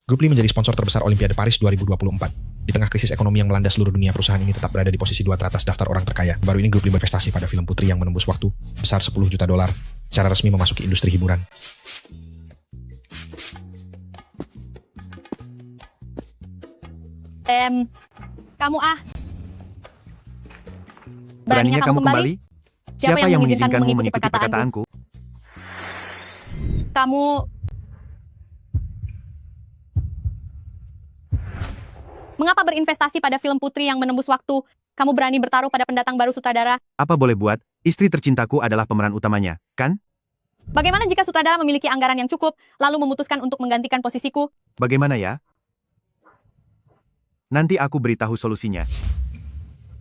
Grup Lee menjadi sponsor terbesar Olimpiade Paris 2024. Di tengah krisis ekonomi yang melanda seluruh dunia, perusahaan ini tetap berada di posisi 2 teratas daftar orang terkaya. Baru ini Grup Lee berinvestasi pada film Putri yang menembus waktu besar $10 juta, secara resmi memasuki industri hiburan. Kamu Beraninya kamu kembali? Siapa yang mengizinkanmu mengikuti perkataanku? Kamu... Mengapa berinvestasi pada film Putri yang menembus waktu? Kamu berani bertaruh pada pendatang baru sutradara? Apa boleh buat, istri tercintaku adalah pemeran utamanya, kan? Bagaimana jika sutradara memiliki anggaran yang cukup, lalu memutuskan untuk menggantikan posisiku? Bagaimana ya? Nanti aku beritahu solusinya.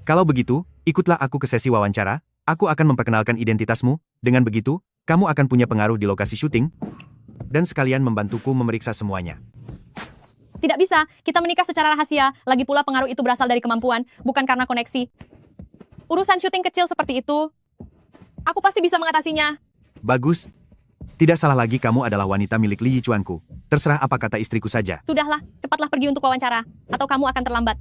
Kalau begitu, ikutlah aku ke sesi wawancara, aku akan memperkenalkan identitasmu, dengan begitu, kamu akan punya pengaruh di lokasi syuting, dan sekalian membantuku memeriksa semuanya. Tidak bisa, kita menikah secara rahasia, lagi pula pengaruh itu berasal dari kemampuan, bukan karena koneksi. Urusan syuting kecil seperti itu, aku pasti bisa mengatasinya. Bagus. Tidak salah lagi kamu adalah wanita milik Li Yichuanku. Terserah apa kata istriku saja. Sudahlah, cepatlah pergi untuk wawancara, atau kamu akan terlambat.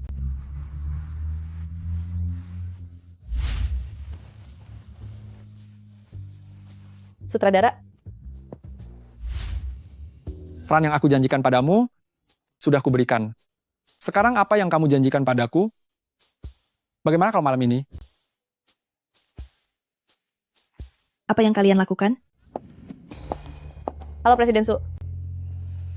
Sutradara, Peran yang aku janjikan padamu, sudah kuberikan. Sekarang apa yang kamu janjikan padaku? Bagaimana kalau malam ini? Apa yang kalian lakukan? halo Presiden Su.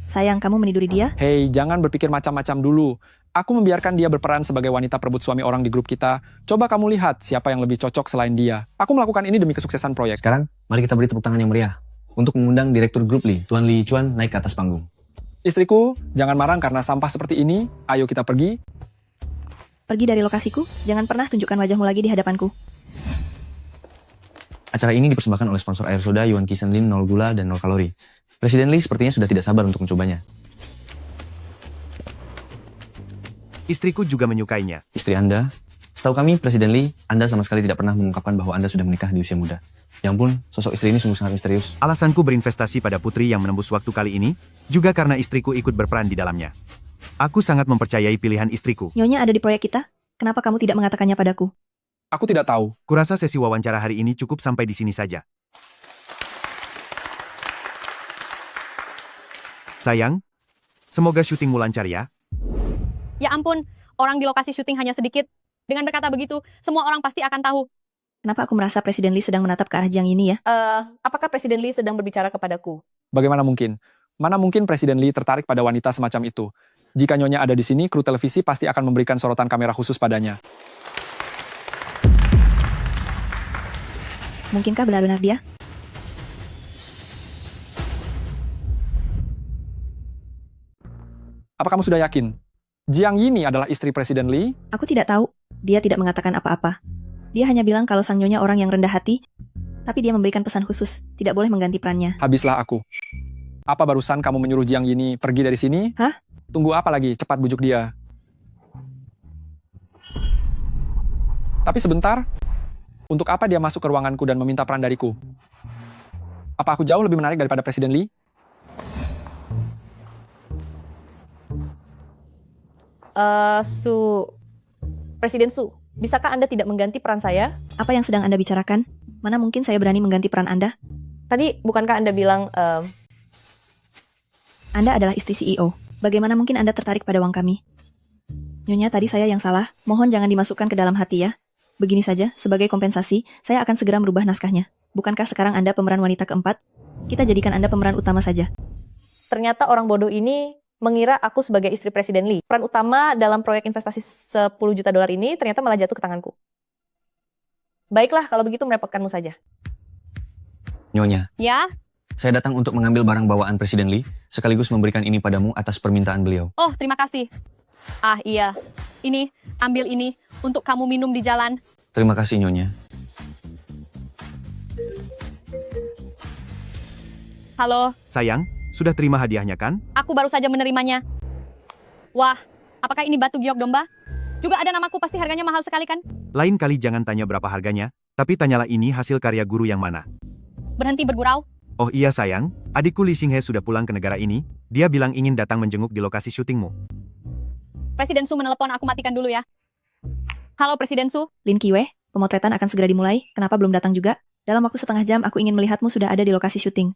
Sayang, kamu meniduri dia? Hei, jangan berpikir macam-macam dulu. Aku membiarkan dia berperan sebagai wanita perebut suami orang di grup kita. Coba kamu lihat siapa yang lebih cocok selain dia. Aku melakukan ini demi kesuksesan proyek. Sekarang, mari kita beri tepuk tangan yang meriah untuk mengundang Direktur Grup Lee, Tuan Li Yichuan, naik ke atas panggung. Istriku, jangan marah karena sampah seperti ini. Ayo kita pergi. Pergi dari lokasiku, jangan pernah tunjukkan wajahmu lagi di hadapanku. Acara ini dipersembahkan oleh sponsor air soda Yuan Kisen Lin 0 gula dan 0 kalori. Presiden Lee sepertinya sudah tidak sabar untuk mencobanya. Istriku juga menyukainya. Istri Anda, setahu kami Presiden Lee, Anda sama sekali tidak pernah mengungkapkan bahwa Anda sudah menikah di usia muda. Ya ampun, sosok istri ini sungguh sangat misterius. Alasanku berinvestasi pada Putri yang menembus waktu kali ini, juga karena istriku ikut berperan di dalamnya. Aku sangat mempercayai pilihan istriku. Nyonya ada di proyek kita? Kenapa kamu tidak mengatakannya padaku? Aku tidak tahu. Kurasa sesi wawancara hari ini cukup sampai di sini saja. Sayang, semoga syutingmu lancar ya. Ya ampun, orang di lokasi syuting hanya sedikit. Dengan berkata begitu, semua orang pasti akan tahu. Kenapa aku merasa Presiden Lee sedang menatap ke arah Jiang ini ya? Apakah Presiden Lee sedang berbicara kepadaku? Bagaimana mungkin? Mana mungkin Presiden Lee tertarik pada wanita semacam itu? Jika Nyonya ada di sini, kru televisi pasti akan memberikan sorotan kamera khusus padanya. Mungkinkah benar-benar dia? Apa kamu sudah yakin? Jiang Yini adalah istri Presiden Lee? Aku tidak tahu. Dia tidak mengatakan apa-apa. Dia hanya bilang kalau sang nyonya orang yang rendah hati, tapi dia memberikan pesan khusus, tidak boleh mengganti perannya. Habislah aku. Apa barusan kamu menyuruh Jiang Yini pergi dari sini? Hah? Tunggu apa lagi? Cepat bujuk dia. Tapi sebentar. Untuk apa dia masuk ke ruanganku dan meminta peran dariku? Apa aku jauh lebih menarik daripada Presiden Lee? Presiden Su, bisakah Anda tidak mengganti peran saya? Apa yang sedang Anda bicarakan? Mana mungkin saya berani mengganti peran Anda? Tadi bukankah Anda bilang, Anda adalah istri CEO. Bagaimana mungkin Anda tertarik pada uang kami? Nyonya, tadi saya yang salah. Mohon jangan dimasukkan ke dalam hati ya. Begini saja, sebagai kompensasi, saya akan segera merubah naskahnya. Bukankah sekarang Anda pemeran wanita keempat? Kita jadikan Anda pemeran utama saja. ternyata orang bodoh ini mengira aku sebagai istri Presiden Lee. Peran utama dalam proyek investasi $10 juta ini ternyata malah jatuh ke tanganku. Baiklah, kalau begitu merepotkanmu saja. Nyonya, Ya? saya datang untuk mengambil barang bawaan Presiden Lee, sekaligus memberikan ini padamu atas permintaan beliau. Oh, terima kasih. Ah, iya. Ini, ambil ini untuk kamu minum di jalan. Terima kasih, Nyonya. Halo, Sayang, sudah terima hadiahnya kan? aku baru saja menerimanya. Wah, apakah ini batu giok domba? Juga ada namaku, pasti harganya mahal sekali kan? Lain kali jangan tanya berapa harganya, tapi tanyalah ini hasil karya guru yang mana. Berhenti bergurau. Oh iya sayang, adikku Lee Xinghe sudah pulang ke negara ini. Dia bilang ingin datang menjenguk di lokasi syutingmu. Presiden Su menelepon, aku matikan dulu ya. Halo Presiden Su. Lin Qiwei, pemotretan akan segera dimulai. Kenapa belum datang juga? Dalam waktu setengah jam aku ingin melihatmu sudah ada di lokasi syuting.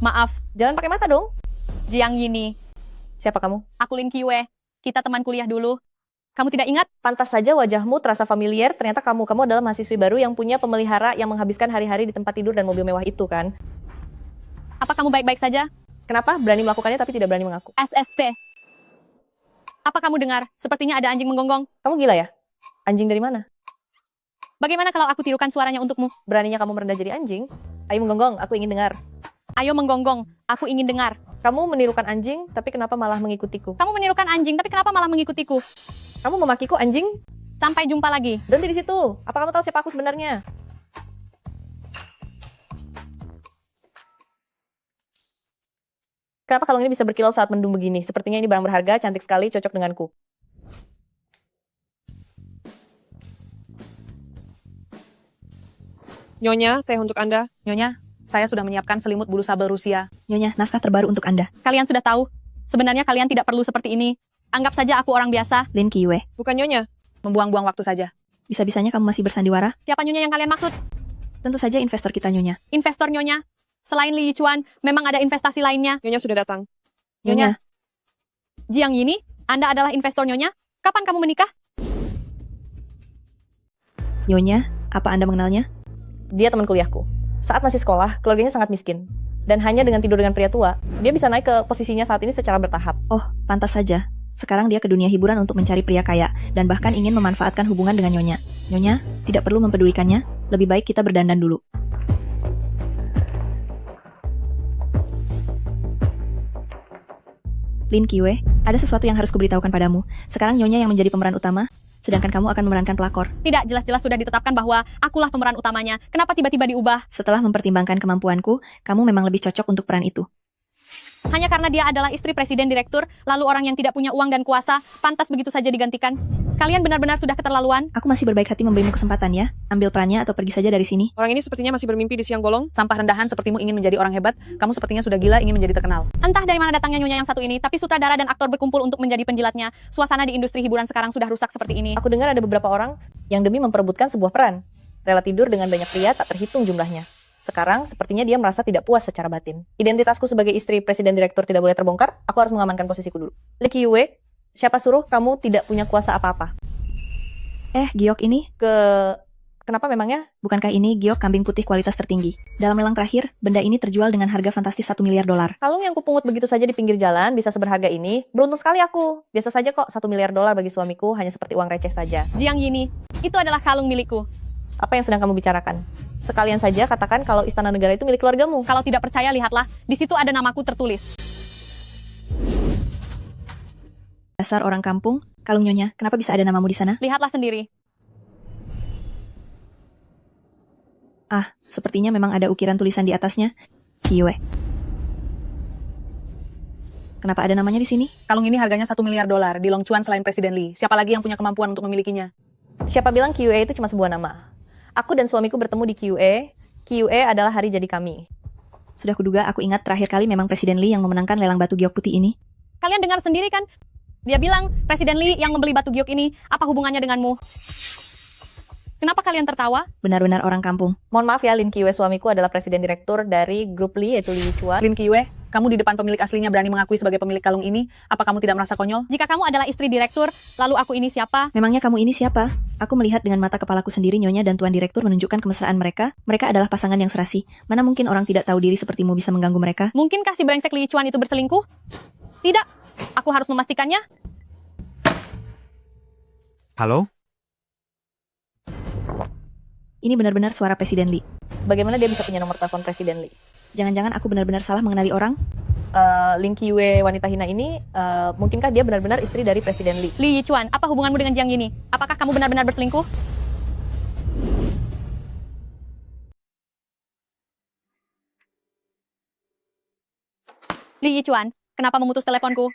Maaf, Jangan pakai mata dong. Jiang Yini. Siapa kamu? Aku Lin Qiwei. Kita teman kuliah dulu. Kamu tidak ingat? Pantas saja wajahmu terasa familiar, ternyata kamu adalah mahasiswi baru yang punya pemelihara yang menghabiskan hari-hari di tempat tidur dan mobil mewah itu kan? Apa kamu baik-baik saja? Kenapa berani melakukannya tapi tidak berani mengaku? SST. Apa kamu dengar? Sepertinya ada anjing menggonggong. Kamu gila ya? Anjing dari mana? Bagaimana kalau aku tirukan suaranya untukmu? Beraninya kamu merendah jadi anjing? Ayo menggonggong, aku ingin dengar. Ayo menggonggong, aku ingin dengar. Kamu menirukan anjing, tapi kenapa malah mengikutiku? Kamu menirukan anjing, tapi kenapa malah mengikutiku? Kamu memakiku anjing? Sampai jumpa lagi. Berhenti di situ. Apa kamu tahu siapa aku sebenarnya? Kenapa kalung ini bisa berkilau saat mendung begini? Sepertinya ini barang berharga, cantik sekali, cocok denganku. Nyonya, teh untuk Anda. Nyonya, saya sudah menyiapkan selimut bulu sabel Rusia. Nyonya, naskah terbaru untuk Anda. Kalian sudah tahu, sebenarnya kalian tidak perlu seperti ini. Anggap saja aku orang biasa. Lin Qiwei, Bukan Nyonya. Membuang-buang waktu saja. bisa-bisanya kamu masih bersandiwara? Siapa nyonya yang kalian maksud? Tentu saja investor kita, Nyonya. Investor nyonya? Selain Li Yichuan, memang ada investasi lainnya. Nyonya sudah datang. Nyonya, Jiang Yini, Anda adalah investor nyonya? Kapan kamu menikah? Nyonya, apa Anda mengenalnya? Dia teman kuliahku. Saat masih sekolah, keluarganya sangat miskin. Dan hanya dengan tidur dengan pria tua, dia bisa naik ke posisinya saat ini secara bertahap. Oh, pantas saja. Sekarang dia ke dunia hiburan untuk mencari pria kaya, dan bahkan ingin memanfaatkan hubungan dengan Nyonya. Nyonya, tidak perlu mempedulikannya, lebih baik kita berdandan dulu. Lin Qiwei, ada sesuatu yang harus kuberitahukan padamu. Sekarang Nyonya yang menjadi pemeran utama, sedangkan kamu akan memerankan pelakor. Tidak, jelas-jelas sudah ditetapkan bahwa akulah pemeran utamanya. Kenapa tiba-tiba diubah? Setelah mempertimbangkan kemampuanku, kamu memang lebih cocok untuk peran itu. Hanya karena dia adalah istri presiden direktur, lalu orang yang tidak punya uang dan kuasa, pantas begitu saja digantikan. Kalian benar-benar sudah keterlaluan. Aku masih berbaik hati memberimu kesempatan ya. Ambil perannya atau pergi saja dari sini. Orang ini sepertinya masih bermimpi di siang bolong. Sampah rendahan sepertimu ingin menjadi orang hebat. Kamu sepertinya sudah gila ingin menjadi terkenal. Entah dari mana datangnya nyonya yang satu ini, tapi sutradara dan aktor berkumpul untuk menjadi penjilatnya. Suasana di industri hiburan sekarang sudah rusak seperti ini. Aku dengar ada beberapa orang yang demi memperebutkan sebuah peran, rela tidur dengan banyak pria tak terhitung jumlahnya. Sekarang, sepertinya dia merasa tidak puas secara batin. Identitasku sebagai istri presiden direktur tidak boleh terbongkar, aku harus mengamankan posisiku dulu. Li Qiwei, siapa suruh kamu tidak punya kuasa apa-apa? Giok ini, Kenapa memangnya? bukankah ini giok kambing putih kualitas tertinggi? Dalam lelang terakhir, benda ini terjual dengan harga fantastis 1 miliar dolar. Kalung yang kupungut begitu saja di pinggir jalan bisa seberharga ini. Beruntung sekali aku. Biasa saja kok, 1 miliar dolar bagi suamiku hanya seperti uang receh saja. Jiang Yini, itu adalah kalung milikku. Apa yang sedang kamu bicarakan? Sekalian saja katakan kalau istana negara itu milik keluargamu. Kalau tidak percaya, lihatlah. Di situ ada namaku tertulis. Dasar orang kampung, kalung Nyonya, kenapa bisa ada namamu di sana? Lihatlah sendiri. Sepertinya memang ada ukiran tulisan di atasnya. Qiwei. Kenapa ada namanya di sini? Kalung ini harganya 1 miliar dolar di Long Chuan selain Presiden Lee. Siapa lagi yang punya kemampuan untuk memilikinya? Siapa bilang QA itu cuma sebuah nama? Aku dan suamiku bertemu di QA. QA adalah hari jadi kami. Sudah kuduga, aku ingat terakhir kali memang Presiden Lee yang memenangkan lelang batu giok putih ini. Kalian dengar sendiri kan? Dia bilang, Presiden Lee yang membeli batu giok ini, apa hubungannya denganmu? Kenapa kalian tertawa? Benar-benar orang kampung. Mohon maaf ya, Lin Qiwei suamiku adalah presiden direktur dari grup Lee, yaitu Lee Yichuan. Lin Qiwei, kamu di depan pemilik aslinya berani mengakui sebagai pemilik kalung ini. Apa kamu tidak merasa konyol? Jika kamu adalah istri direktur, lalu aku ini siapa? Memangnya kamu ini siapa? Aku melihat dengan mata kepalaku sendiri Nyonya dan Tuan Direktur menunjukkan kemesraan mereka. Mereka adalah pasangan yang serasi. Mana mungkin orang tidak tahu diri sepertimu bisa mengganggu mereka? Mungkinkah si brengsek Li Yichuan itu berselingkuh? Tidak. Aku harus memastikannya. Halo? Ini benar-benar suara Presiden Lee. Bagaimana dia bisa punya nomor telepon presiden Lee? Jangan-jangan aku benar-benar salah mengenali orang? Lin Qiwei wanita hina ini, mungkinkah dia benar-benar istri dari presiden Lee? Li Yichuan, apa hubunganmu dengan Jiang Yini? Apakah kamu benar-benar berselingkuh? Li Yichuan, kenapa memutus teleponku?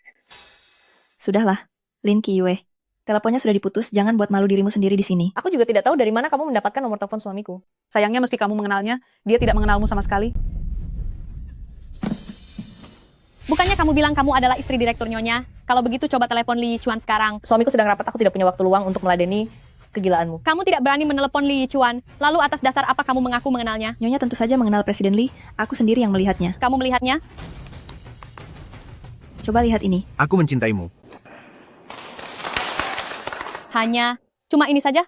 Sudahlah, Lin Qiwei. Teleponnya sudah diputus, jangan buat malu dirimu sendiri di sini. Aku juga tidak tahu dari mana kamu mendapatkan nomor telepon suamiku. Sayangnya meski kamu mengenalnya, dia tidak mengenalmu sama sekali. Bukannya kamu bilang kamu adalah istri direktur Nyonya? Kalau begitu coba telepon Li Yichuan sekarang. Suamiku sedang rapat, aku tidak punya waktu luang untuk meladeni kegilaanmu. Kamu tidak berani menelepon Li Yichuan. Lalu atas dasar apa kamu mengaku mengenalnya? Nyonya tentu saja mengenal Presiden Lee, aku sendiri yang melihatnya. Kamu melihatnya? Coba lihat ini. Aku mencintaimu. Hanya, cuma ini saja?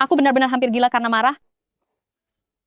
Aku benar-benar hampir gila karena marah.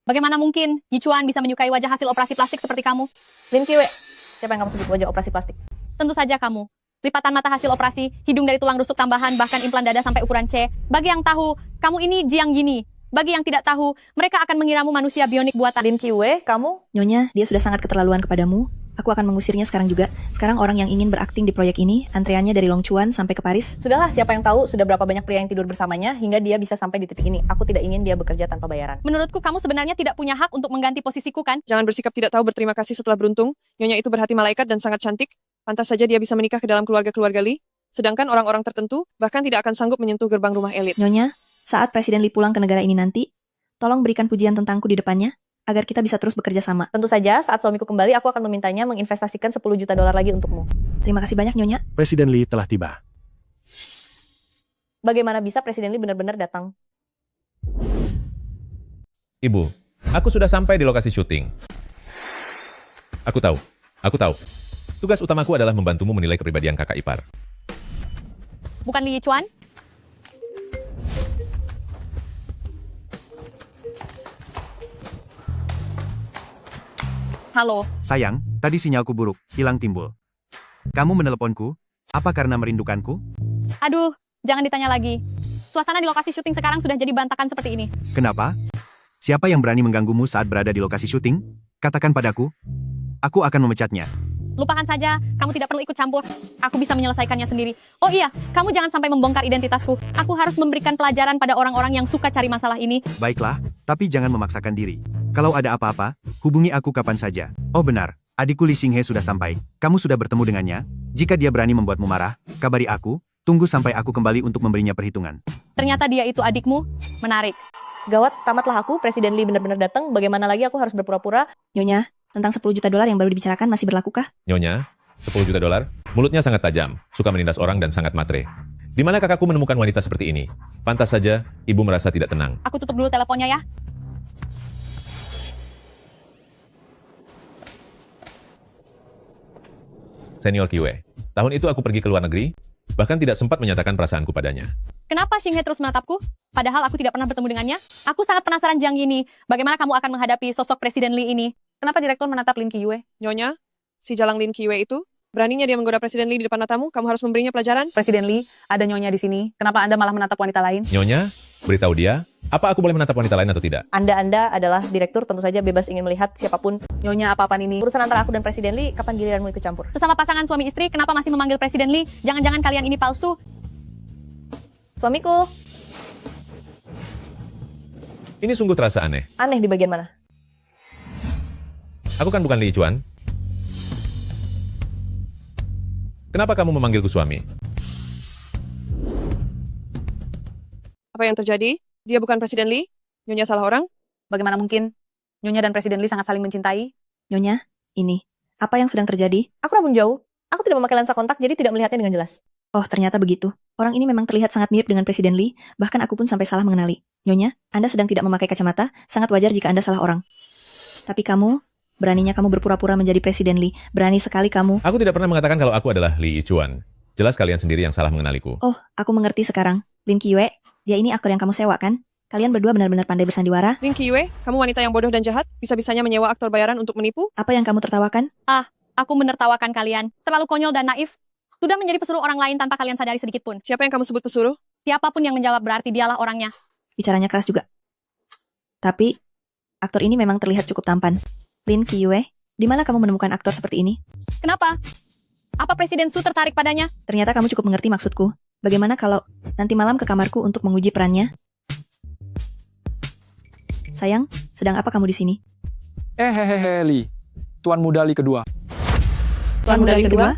Bagaimana mungkin Yichuan bisa menyukai wajah hasil operasi plastik seperti kamu? Lin Qiwei, siapa yang kamu sebut wajah operasi plastik? Tentu saja kamu. Lipatan mata hasil operasi, hidung dari tulang rusuk tambahan, bahkan implan dada sampai ukuran C. Bagi yang tahu, kamu ini Jiang Yini. Bagi yang tidak tahu, mereka akan mengiramu manusia bionik buatan. Lin Qiwei, kamu? Nyonya, dia sudah sangat keterlaluan kepadamu. Aku akan mengusirnya sekarang juga. Sekarang orang yang ingin berakting di proyek ini, antreannya dari Longchuan sampai ke Paris. Sudahlah, siapa yang tahu sudah berapa banyak pria yang tidur bersamanya hingga dia bisa sampai di titik ini. Aku tidak ingin dia bekerja tanpa bayaran. Menurutku kamu sebenarnya tidak punya hak untuk mengganti posisiku kan? Jangan bersikap tidak tahu berterima kasih setelah beruntung. Nyonya itu berhati malaikat dan sangat cantik. Pantas saja dia bisa menikah ke dalam keluarga-keluarga Lee. Sedangkan orang-orang tertentu bahkan tidak akan sanggup menyentuh gerbang rumah elit. Nyonya, saat Presiden Lee pulang ke negara ini nanti, tolong berikan pujian tentangku di depannya, agar kita bisa terus bekerja sama. Tentu saja, saat suamiku kembali, aku akan memintanya menginvestasikan 10 juta dolar lagi untukmu. Terima kasih banyak, Nyonya. Presiden Lee telah tiba. Bagaimana bisa Presiden Lee benar-benar datang? Ibu, aku sudah sampai di lokasi syuting. Aku tahu. Tugas utamaku adalah membantumu menilai kepribadian kakak ipar. Bukan Li Yichuan? Halo, Sayang, tadi sinyalku buruk, hilang timbul. Kamu meneleponku? Apa karena merindukanku? aduh, jangan ditanya lagi. Suasana di lokasi syuting sekarang sudah jadi bantakan seperti ini. Kenapa? Siapa yang berani mengganggumu saat berada di lokasi syuting? Katakan padaku. Aku akan memecatnya. Lupakan saja, kamu tidak perlu ikut campur. Aku bisa menyelesaikannya sendiri. Oh iya, kamu jangan sampai membongkar identitasku. Aku harus memberikan pelajaran pada orang-orang yang suka cari masalah ini. Baiklah, tapi jangan memaksakan diri. Kalau ada apa-apa, hubungi aku kapan saja. Oh benar, adikku Lee Xinghe sudah sampai. Kamu sudah bertemu dengannya? Jika dia berani membuatmu marah, kabari aku. Tunggu sampai aku kembali untuk memberinya perhitungan. Ternyata dia itu adikmu. Menarik. Gawat, tamatlah aku. Presiden Lee benar-benar datang. Bagaimana lagi aku harus berpura-pura? Nyonya, tentang 10 juta dolar yang baru dibicarakan masih berlakukah? Nyonya, 10 juta dolar? Mulutnya sangat tajam, suka menindas orang dan sangat matre. Di mana kakakku menemukan wanita seperti ini? Pantas saja, ibu merasa tidak tenang. Aku tutup dulu teleponnya ya. Senior Kiwe, tahun itu aku pergi ke luar negeri, bahkan tidak sempat menyatakan perasaanku padanya. Kenapa Xinghe terus menatapku? Padahal aku tidak pernah bertemu dengannya. Aku sangat penasaran Jiang Yini. Bagaimana kamu akan menghadapi sosok Presiden Lee ini? Kenapa direktur menatap Lin Qiwei? Nyonya, si jalang Lin Qiwei itu, beraninya dia menggoda Presiden Lee di depan matamu, kamu harus memberinya pelajaran. Presiden Lee, ada Nyonya di sini. Kenapa Anda malah menatap wanita lain? Nyonya, beritahu dia, apa aku boleh menatap wanita lain atau tidak? Anda adalah direktur, tentu saja bebas ingin melihat siapapun. Nyonya, apa-apaan ini? Urusan antara aku dan Presiden Lee, kapan giliranmu ikut campur? Sesama pasangan suami istri, kenapa masih memanggil Presiden Lee? Jangan-jangan kalian ini palsu? Suamiku, Ini sungguh terasa aneh. aneh di bagian mana? Aku kan bukan Li Yichuan. Kenapa kamu memanggilku suami? Apa yang terjadi? Dia bukan Presiden Lee? Nyonya salah orang? Bagaimana mungkin? Nyonya dan Presiden Lee sangat saling mencintai. Nyonya, ini, apa yang sedang terjadi? Aku rambun jauh. Aku tidak memakai lensa kontak, jadi tidak melihatnya dengan jelas. Oh, ternyata begitu. Orang ini memang terlihat sangat mirip dengan Presiden Lee, bahkan aku pun sampai salah mengenali. Nyonya, Anda sedang tidak memakai kacamata, sangat wajar jika Anda salah orang. Tapi kamu, beraninya kamu berpura-pura menjadi Presiden Lee, berani sekali kamu. Aku tidak pernah mengatakan kalau aku adalah Li Yichuan. Jelas kalian sendiri yang salah mengenaliku. Oh, aku mengerti sekarang. Lin Qiwei, dia ini aktor yang kamu sewa kan? Kalian berdua benar-benar pandai bersandiwara. Lin Qiwei, kamu wanita yang bodoh dan jahat, bisa-bisanya menyewa aktor bayaran untuk menipu? Apa yang kamu tertawakan? Aku menertawakan kalian. Terlalu konyol dan naif. Sudah menjadi pesuruh orang lain tanpa kalian sadari sedikit pun. Siapa yang kamu sebut pesuruh? Siapapun yang menjawab berarti dialah orangnya. Bicaranya keras juga. Tapi, aktor ini memang terlihat cukup tampan. Lin Qiwei, di mana kamu menemukan aktor seperti ini? Kenapa? Apa Presiden Su tertarik padanya? Ternyata kamu cukup mengerti maksudku. Bagaimana kalau nanti malam ke kamarku untuk menguji perannya? Sayang, sedang apa kamu di sini? Hehehe, Lee. Tuan muda Lee kedua. Tuan muda Lee kedua?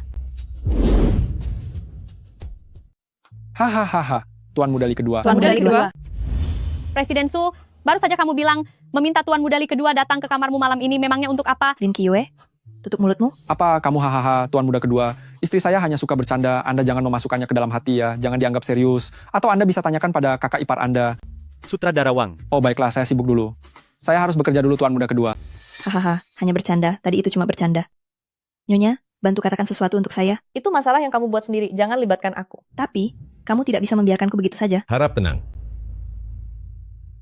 Hahaha, Tuan Muda Li kedua. Tuan Muda Li kedua. Presiden Su, baru saja kamu bilang meminta Tuan Muda Li kedua datang ke kamarmu malam ini memangnya untuk apa? Lin Qiyue, tutup mulutmu. Apa kamu hahaha, Tuan Muda kedua? Istri saya hanya suka bercanda, Anda jangan memasukkannya ke dalam hati ya, jangan dianggap serius. Atau Anda bisa tanyakan pada kakak ipar Anda. Sutradara Wang. Oh baiklah, saya sibuk dulu. Saya harus bekerja dulu, Tuan Muda kedua. Hahaha, hanya bercanda. Tadi itu cuma bercanda. Nyonya, bantu katakan sesuatu untuk saya. Itu masalah yang kamu buat sendiri, jangan libatkan aku. Tapi, kamu tidak bisa membiarkanku begitu saja. Harap tenang.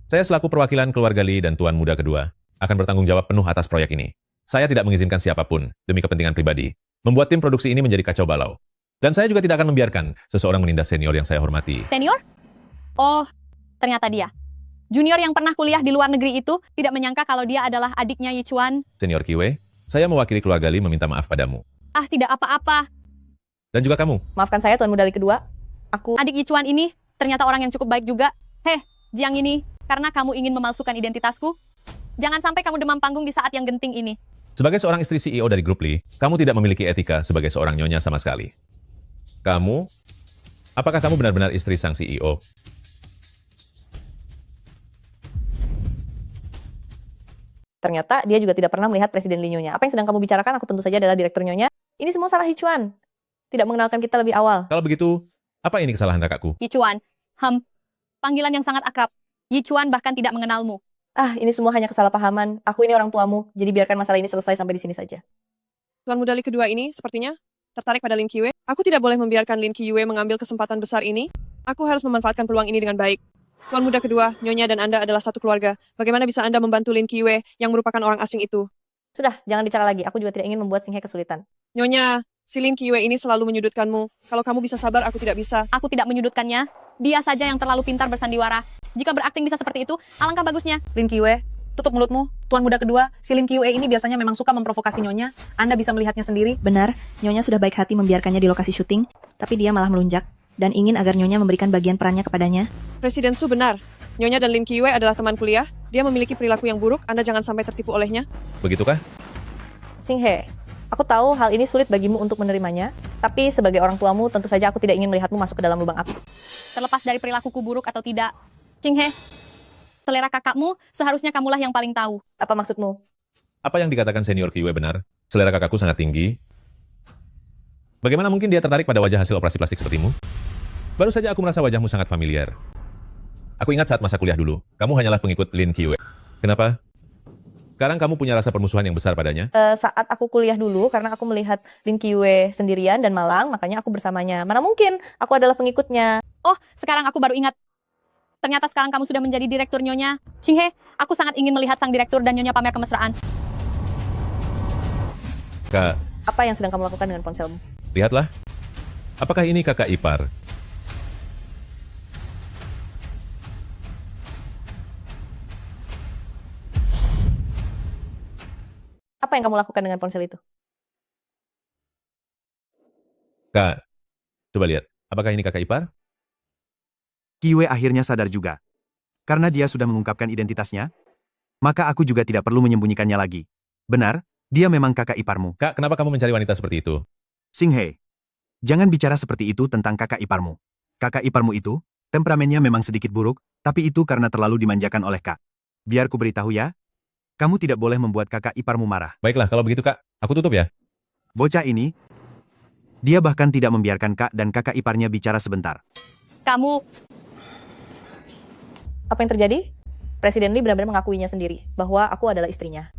Saya selaku perwakilan keluarga Li dan Tuan Muda kedua akan bertanggung jawab penuh atas proyek ini. Saya tidak mengizinkan siapapun, demi kepentingan pribadi, membuat tim produksi ini menjadi kacau balau. Dan saya juga tidak akan membiarkan seseorang menindas senior yang saya hormati. Senior? Oh, ternyata dia. Junior yang pernah kuliah di luar negeri itu tidak menyangka kalau dia adalah adiknya Yi Chuan. Senior Qiyue, saya mewakili keluarga Li meminta maaf padamu. Ah, tidak apa-apa. Dan juga kamu. Maafkan saya, Tuan Muda Li kedua. Aku... Adik Yi Chuan ini ternyata orang yang cukup baik juga. Heh, Jiang ini, karena kamu ingin memalsukan identitasku, jangan sampai kamu demam panggung di saat yang genting ini. Sebagai seorang istri CEO dari grup Li, kamu tidak memiliki etika sebagai seorang nyonya sama sekali. Apakah kamu benar-benar istri sang CEO? Ternyata dia juga tidak pernah melihat Presiden Li Nyonya. Apa yang sedang kamu bicarakan, aku tentu saja adalah direktur Nyonya. Ini semua salah Yi Chuan. Tidak mengenalkan kita lebih awal. Kalau begitu, apa ini kesalahan kakakku? Yi Chuan, panggilan yang sangat akrab. Yi Chuan bahkan tidak mengenalmu. Ah, ini semua hanya kesalahpahaman. Aku ini orang tuamu, jadi biarkan masalah ini selesai sampai di sini saja. Tuan Muda Li kedua ini, sepertinya, tertarik pada Lin Qiyue. Aku tidak boleh membiarkan Lin Qiyue mengambil kesempatan besar ini. Aku harus memanfaatkan peluang ini dengan baik. Tuan Muda kedua, Nyonya dan Anda adalah satu keluarga. Bagaimana bisa Anda membantu Lin Qiyue yang merupakan orang asing itu? Sudah, jangan bicara lagi. Aku juga tidak ingin membuat Xinghe kesulitan. Nyonya, si Lin Qiyue ini selalu menyudutkanmu. Kalau kamu bisa sabar, aku tidak bisa. Aku tidak menyudutkannya. Dia saja yang terlalu pintar bersandiwara. Jika berakting bisa seperti itu, alangkah bagusnya. Lin Qiyue, tutup mulutmu. Tuan Muda kedua, si Lin Qiyue ini biasanya memang suka memprovokasi Nyonya. Anda bisa melihatnya sendiri. Benar, Nyonya sudah baik hati membiarkannya di lokasi syuting, tapi dia malah melunjak dan ingin agar Nyonya memberikan bagian perannya kepadanya. Presiden Su benar. Nyonya dan Lin Qiyue adalah teman kuliah. Dia memiliki perilaku yang buruk. Anda jangan sampai tertipu olehnya. Begitukah? Xinghe, aku tahu hal ini sulit bagimu untuk menerimanya, tapi sebagai orang tuamu, tentu saja aku tidak ingin melihatmu masuk ke dalam lubang api. Terlepas dari perilakuku buruk atau tidak, Xinghe, selera kakakmu seharusnya kamulah yang paling tahu. Apa maksudmu? Apa yang dikatakan senior Qiyue benar? Selera kakakku sangat tinggi. Bagaimana mungkin dia tertarik pada wajah hasil operasi plastik sepertimu? Baru saja aku merasa wajahmu sangat familiar. Aku ingat saat masa kuliah dulu, kamu hanyalah pengikut Lin Qiyue. Kenapa? Sekarang kamu punya rasa permusuhan yang besar padanya? Saat aku kuliah dulu, karena aku melihat Lin Qiyue sendirian dan malang, makanya aku bersamanya. Mana mungkin, aku adalah pengikutnya. Oh, sekarang aku baru ingat. Ternyata sekarang kamu sudah menjadi direktur Nyonya. Xinghe, aku sangat ingin melihat sang direktur dan Nyonya pamer kemesraan. Kak, Apa yang sedang kamu lakukan dengan ponselmu? lihatlah. Apakah ini kakak ipar? Apa yang kamu lakukan dengan ponsel itu? Kak, coba lihat. Apakah ini kakak ipar? Qiyue akhirnya sadar juga. Karena dia sudah mengungkapkan identitasnya, maka aku juga tidak perlu menyembunyikannya lagi. Benar, dia memang kakak iparmu. Kak, kenapa kamu mencari wanita seperti itu? Xinghe, jangan bicara seperti itu tentang kakak iparmu. Kakak iparmu itu, temperamennya memang sedikit buruk, tapi itu karena terlalu dimanjakan oleh Kak. Biar ku beritahu ya, kamu tidak boleh membuat kakak iparmu marah. Baiklah, kalau begitu Kak, aku tutup ya. Bocah ini, dia bahkan tidak membiarkan Kak dan kakak iparnya bicara sebentar. Kamu, Apa yang terjadi? Presiden Li benar-benar mengakuinya sendiri, bahwa aku adalah istrinya.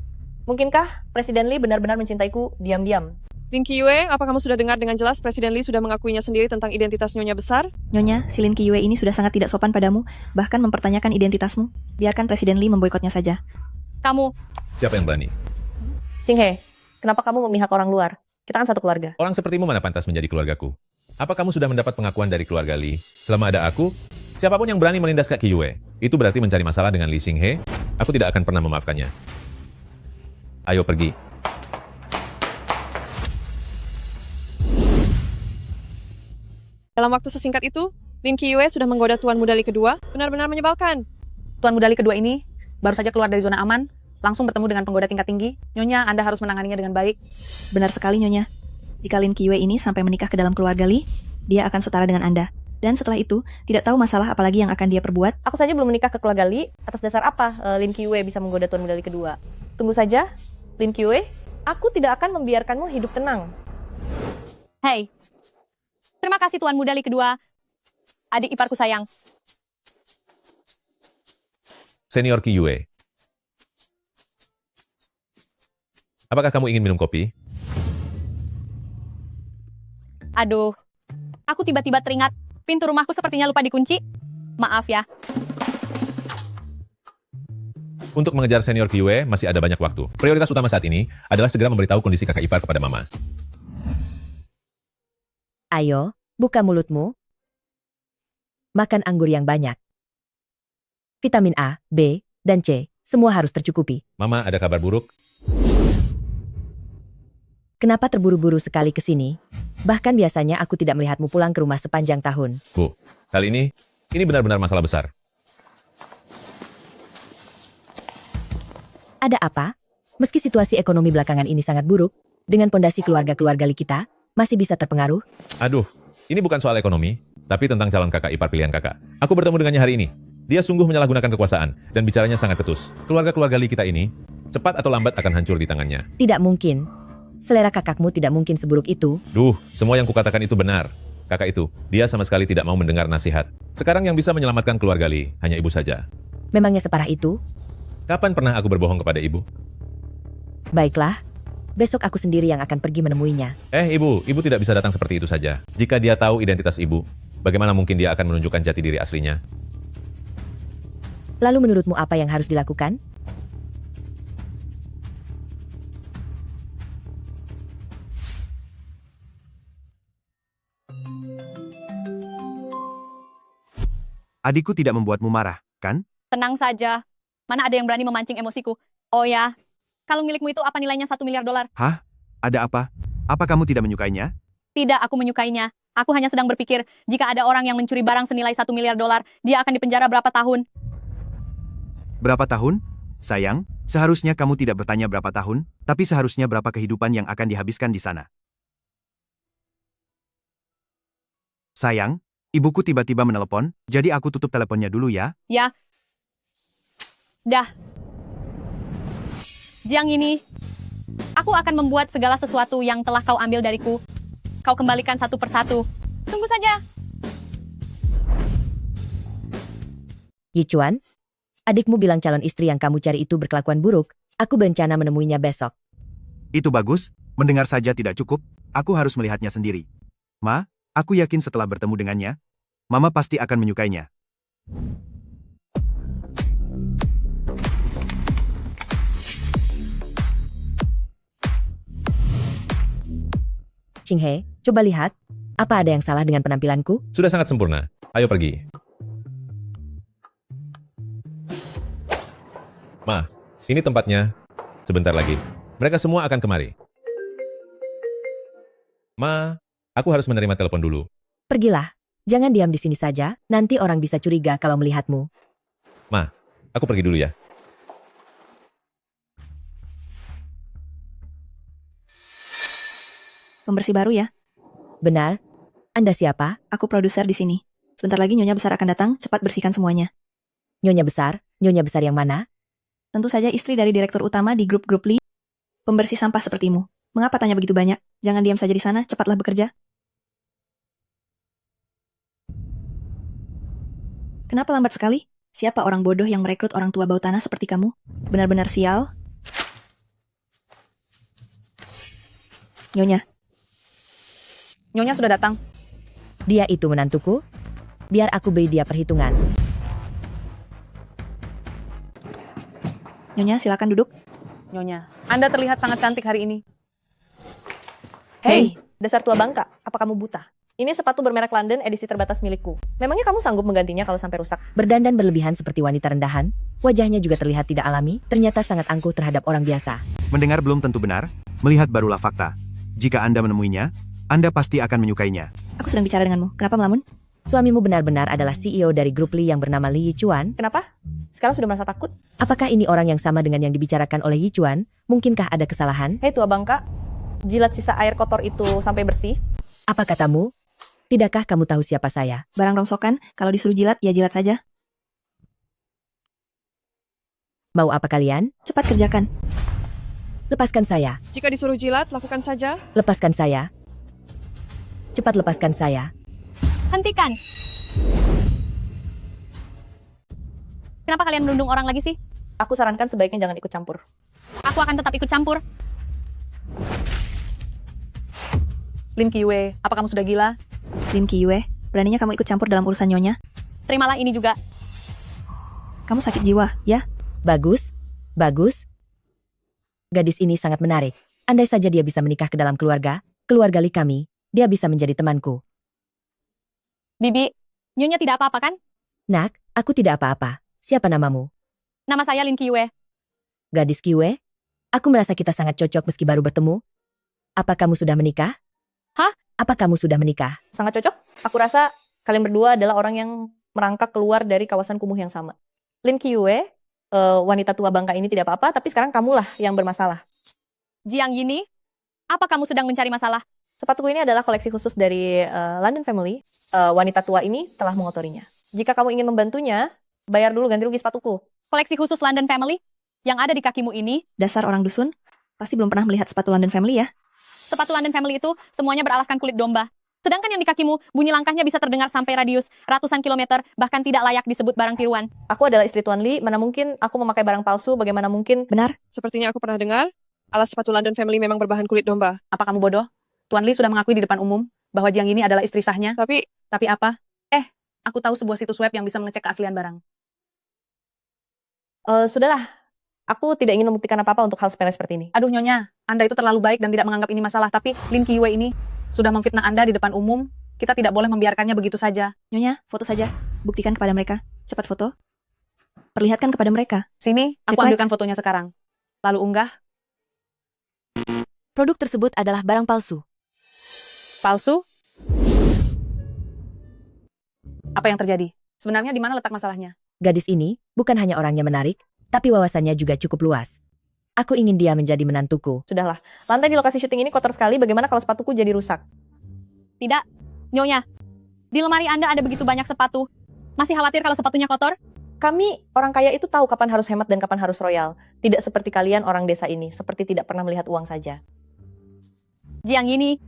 Mungkinkah Presiden Li benar-benar mencintaiku diam-diam? Lin Qiyue, apa kamu sudah dengar dengan jelas Presiden Li sudah mengakuinya sendiri tentang identitas Nyonya besar? Nyonya, si Lin Qiyue ini sudah sangat tidak sopan padamu, bahkan mempertanyakan identitasmu. Biarkan Presiden Li memboikotnya saja. kamu, Siapa yang berani? Xinghe, kenapa kamu memihak orang luar? Kita kan satu keluarga. Orang sepertimu mana pantas menjadi keluargaku? Apa kamu sudah mendapat pengakuan dari keluarga Li? Selama ada aku, siapapun yang berani menindas Kak Qiyue, itu berarti mencari masalah dengan Li Xinghe. Aku tidak akan pernah memaafkannya. Ayo pergi. Dalam waktu sesingkat itu, Lin Qiyue sudah menggoda Tuan Muda Li kedua, benar-benar menyebalkan. Tuan Muda Li kedua ini baru saja keluar dari zona aman, langsung bertemu dengan penggoda tingkat tinggi. Nyonya, Anda harus menanganinya dengan baik. Benar sekali, Nyonya. Jika Lin Qiyue ini sampai menikah ke dalam keluarga Li, dia akan setara dengan Anda. Dan setelah itu, tidak tahu masalah apalagi yang akan dia perbuat. Aku saja belum menikah ke keluarga Lee. Atas dasar apa Lin Qiwei bisa menggoda Tuan Muda Lee kedua? Tunggu saja, Lin Qiwei. Aku tidak akan membiarkanmu hidup tenang. Hei, terima kasih Tuan Muda Lee kedua. Adik iparku sayang. Senior Qiyue. Apakah kamu ingin minum kopi? Aduh, aku tiba-tiba teringat pintu rumahku sepertinya lupa dikunci. Maaf ya. Untuk mengejar senior Qiyue masih ada banyak waktu. Prioritas utama saat ini adalah segera memberitahu kondisi kakak ipar kepada mama. Ayo, buka mulutmu. Makan anggur yang banyak. Vitamin A, B, dan C, semua harus tercukupi. Mama, ada kabar buruk? Kenapa terburu-buru sekali ke sini? Bahkan biasanya aku tidak melihatmu pulang ke rumah sepanjang tahun. Bu, kali ini benar-benar masalah besar. Ada apa? Meski situasi ekonomi belakangan ini sangat buruk, dengan pondasi keluarga-keluarga Lee kita, masih bisa terpengaruh? Aduh, ini bukan soal ekonomi, tapi tentang calon kakak ipar pilihan kakak. Aku bertemu dengannya hari ini. Dia sungguh menyalahgunakan kekuasaan, dan bicaranya sangat ketus. Keluarga-keluarga Lee kita ini, cepat atau lambat akan hancur di tangannya. Tidak mungkin. Selera kakakmu tidak mungkin seburuk itu. Duh, semua yang kukatakan itu benar. Kakak itu, dia sama sekali tidak mau mendengar nasihat. Sekarang yang bisa menyelamatkan keluarga Lee, hanya ibu saja. Memangnya separah itu? Kapan pernah aku berbohong kepada ibu? Baiklah, besok aku sendiri yang akan pergi menemuinya. Ibu tidak bisa datang seperti itu saja. Jika dia tahu identitas ibu, bagaimana mungkin dia akan menunjukkan jati diri aslinya? Lalu menurutmu apa yang harus dilakukan? Adikku tidak membuatmu marah, kan? Tenang saja. Mana ada yang berani memancing emosiku? Oh ya, kalung milikmu itu apa nilainya $1 miliar? Hah? Ada apa? Apa kamu tidak menyukainya? Tidak, aku menyukainya. Aku hanya sedang berpikir, jika ada orang yang mencuri barang senilai $1 miliar, dia akan dipenjara berapa tahun? Berapa tahun? Sayang, seharusnya kamu tidak bertanya berapa tahun, tapi seharusnya berapa kehidupan yang akan dihabiskan di sana. Sayang, ibuku tiba-tiba menelepon, jadi aku tutup teleponnya dulu ya. Ya. Dah. Jiang ini, aku akan membuat segala sesuatu yang telah kau ambil dariku. Kau kembalikan satu persatu. Tunggu saja. Yichuan, adikmu bilang calon istri yang kamu cari itu berkelakuan buruk. Aku berencana menemuinya besok. Itu bagus, mendengar saja tidak cukup, aku harus melihatnya sendiri. Ma, aku yakin setelah bertemu dengannya, Mama pasti akan menyukainya. Qinghe, coba lihat. Apa ada yang salah dengan penampilanku? Sudah sangat sempurna. Ayo pergi. Ma, ini tempatnya. Sebentar lagi. Mereka semua akan kemari. Ma, aku harus menerima telepon dulu. Pergilah. Jangan diam di sini saja, nanti orang bisa curiga kalau melihatmu. Ma, aku pergi dulu ya. Pembersih baru ya? Benar. Anda siapa? Aku produser di sini. Sebentar lagi Nyonya Besar akan datang, cepat bersihkan semuanya. Nyonya Besar? Nyonya Besar yang mana? Tentu saja istri dari direktur utama di grup-grup Lee. Pembersih sampah sepertimu. Mengapa tanya begitu banyak? Jangan diam saja di sana, cepatlah bekerja. Kenapa lambat sekali? Siapa orang bodoh yang merekrut orang tua bau tanah seperti kamu? Benar-benar sial. Nyonya. Nyonya sudah datang. Dia itu menantuku. Biar aku beri dia perhitungan. Nyonya, silakan duduk. Nyonya, Anda terlihat sangat cantik hari ini. Hei, dasar tua bangka, apa kamu buta? Ini sepatu bermerek London edisi terbatas milikku. Memangnya kamu sanggup menggantinya kalau sampai rusak? Berdandan berlebihan seperti wanita rendahan, wajahnya juga terlihat tidak alami, ternyata sangat angkuh terhadap orang biasa. Mendengar belum tentu benar, melihat barulah fakta. Jika Anda menemuinya, Anda pasti akan menyukainya. Aku sedang bicara denganmu. Kenapa melamun? Suamimu benar-benar adalah CEO dari grup Lee yang bernama Lee Yichuan. Kenapa? Sekarang sudah merasa takut? Apakah ini orang yang sama dengan yang dibicarakan oleh Yichuan? Mungkinkah ada kesalahan? Hei tua bangka, jilat sisa air kotor itu sampai bersih. Apa katamu? Tidakkah kamu tahu siapa saya? Barang rongsokan, kalau disuruh jilat, ya jilat saja. Mau apa kalian? Cepat kerjakan. Lepaskan saya. Jika disuruh jilat, lakukan saja. Lepaskan saya. Cepat lepaskan saya. Hentikan. Kenapa kalian merundung orang lagi sih? Aku sarankan sebaiknya jangan ikut campur. Aku akan tetap ikut campur. Lin Qiwei, apa kamu sudah gila? Lin Qiwei, beraninya kamu ikut campur dalam urusan Nyonya? Terimalah ini juga. Kamu sakit jiwa, ya? Bagus. Bagus. Gadis ini sangat menarik. Andai saja dia bisa menikah ke dalam keluarga Li kami, dia bisa menjadi temanku. Bibi, Nyonya tidak apa-apa kan? Nak, aku tidak apa-apa. Siapa namamu? Nama saya Lin Qiwei. Gadis Qiwei? Aku merasa kita sangat cocok meski baru bertemu. Apa kamu sudah menikah? Hah? Apa kamu sudah menikah? Sangat cocok. Aku rasa kalian berdua adalah orang yang merangkak keluar dari kawasan kumuh yang sama. Lin Qiwei, wanita tua bangka ini tidak apa-apa, tapi sekarang kamulah yang bermasalah. Jiang Yini, apa kamu sedang mencari masalah? Sepatuku ini adalah koleksi khusus dari London Family. Wanita tua ini telah mengotorinya. Jika kamu ingin membantunya, bayar dulu ganti rugi sepatuku. Koleksi khusus London Family? Yang ada di kakimu ini? Dasar orang dusun, pasti belum pernah melihat sepatu London Family ya? Sepatu London Family itu semuanya beralaskan kulit domba. Sedangkan yang di kakimu, bunyi langkahnya bisa terdengar sampai radius ratusan kilometer, bahkan tidak layak disebut barang tiruan. Aku adalah istri Tuan Li, mana mungkin aku memakai barang palsu, bagaimana mungkin... Benar? Sepertinya aku pernah dengar, alas sepatu London Family memang berbahan kulit domba. Apa kamu bodoh? Tuan Li sudah mengakui di depan umum bahwa Jiang Yini adalah istri sahnya. Tapi apa? Aku tahu sebuah situs web yang bisa mengecek keaslian barang. Sudahlah, aku tidak ingin membuktikan apa-apa untuk hal sepele seperti ini. Aduh Nyonya, Anda itu terlalu baik dan tidak menganggap ini masalah. Tapi Lin Qiwei ini sudah memfitnah Anda di depan umum. Kita tidak boleh membiarkannya begitu saja. Nyonya, foto saja. Buktikan kepada mereka. Cepat foto. Perlihatkan kepada mereka. Sini, aku Cek ambilkan fotonya sekarang. Lalu unggah. Produk tersebut adalah barang palsu. Palsu? Apa yang terjadi? Sebenarnya di mana letak masalahnya? Gadis ini bukan hanya orangnya menarik, tapi wawasannya juga cukup luas. Aku ingin dia menjadi menantuku. Sudahlah, lantai di lokasi syuting ini kotor sekali, bagaimana kalau sepatuku jadi rusak? Tidak, Nyonya. Di lemari Anda ada begitu banyak sepatu. Masih khawatir kalau sepatunya kotor? Kami, orang kaya itu tahu kapan harus hemat dan kapan harus royal. Tidak seperti kalian orang desa ini, seperti tidak pernah melihat uang saja. Jiang Yini,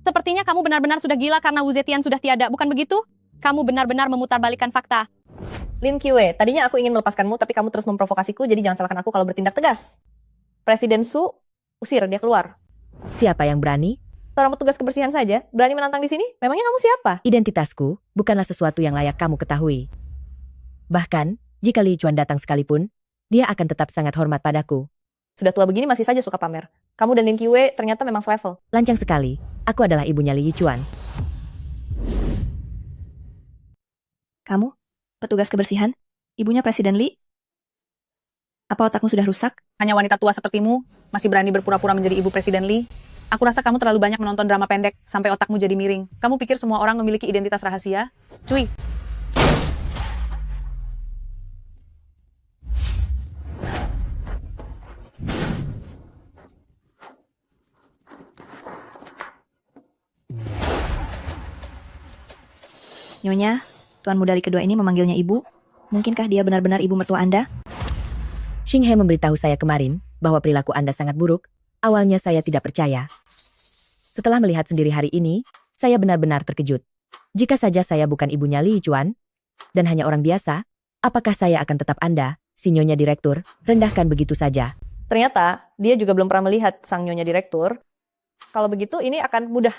sepertinya kamu benar-benar sudah gila karena Wu Zetian sudah tiada, bukan begitu? Kamu benar-benar memutarbalikkan fakta. Lin Qiwei, tadinya aku ingin melepaskanmu, tapi kamu terus memprovokasiku, jadi jangan salahkan aku kalau bertindak tegas. Presiden Su, usir dia keluar. Siapa yang berani? Seorang petugas kebersihan saja, berani menantang di sini? Memangnya kamu siapa? Identitasku bukanlah sesuatu yang layak kamu ketahui. Bahkan, jika Li Chuan datang sekalipun, dia akan tetap sangat hormat padaku. Sudah tua begini masih saja suka pamer. Kamu dan Lin Qiwei ternyata memang selevel. Lancang sekali, aku adalah ibunya Li Yuchuan. Kamu, petugas kebersihan, ibunya Presiden Li? Apa otakmu sudah rusak? Hanya wanita tua sepertimu masih berani berpura-pura menjadi ibu Presiden Li. Aku rasa kamu terlalu banyak menonton drama pendek sampai otakmu jadi miring. Kamu pikir semua orang memiliki identitas rahasia? Cuy. Nyonya, Tuan Muda Li kedua ini memanggilnya ibu. Mungkinkah dia benar-benar ibu mertua Anda? Xing He memberitahu saya kemarin bahwa perilaku Anda sangat buruk. Awalnya saya tidak percaya. Setelah melihat sendiri hari ini, saya benar-benar terkejut. Jika saja saya bukan ibunya Li Yuchuan dan hanya orang biasa, apakah saya akan tetap Anda, si Nyonya Direktur, rendahkan begitu saja? Ternyata, dia juga belum pernah melihat sang Nyonya Direktur. Kalau begitu, ini akan mudah.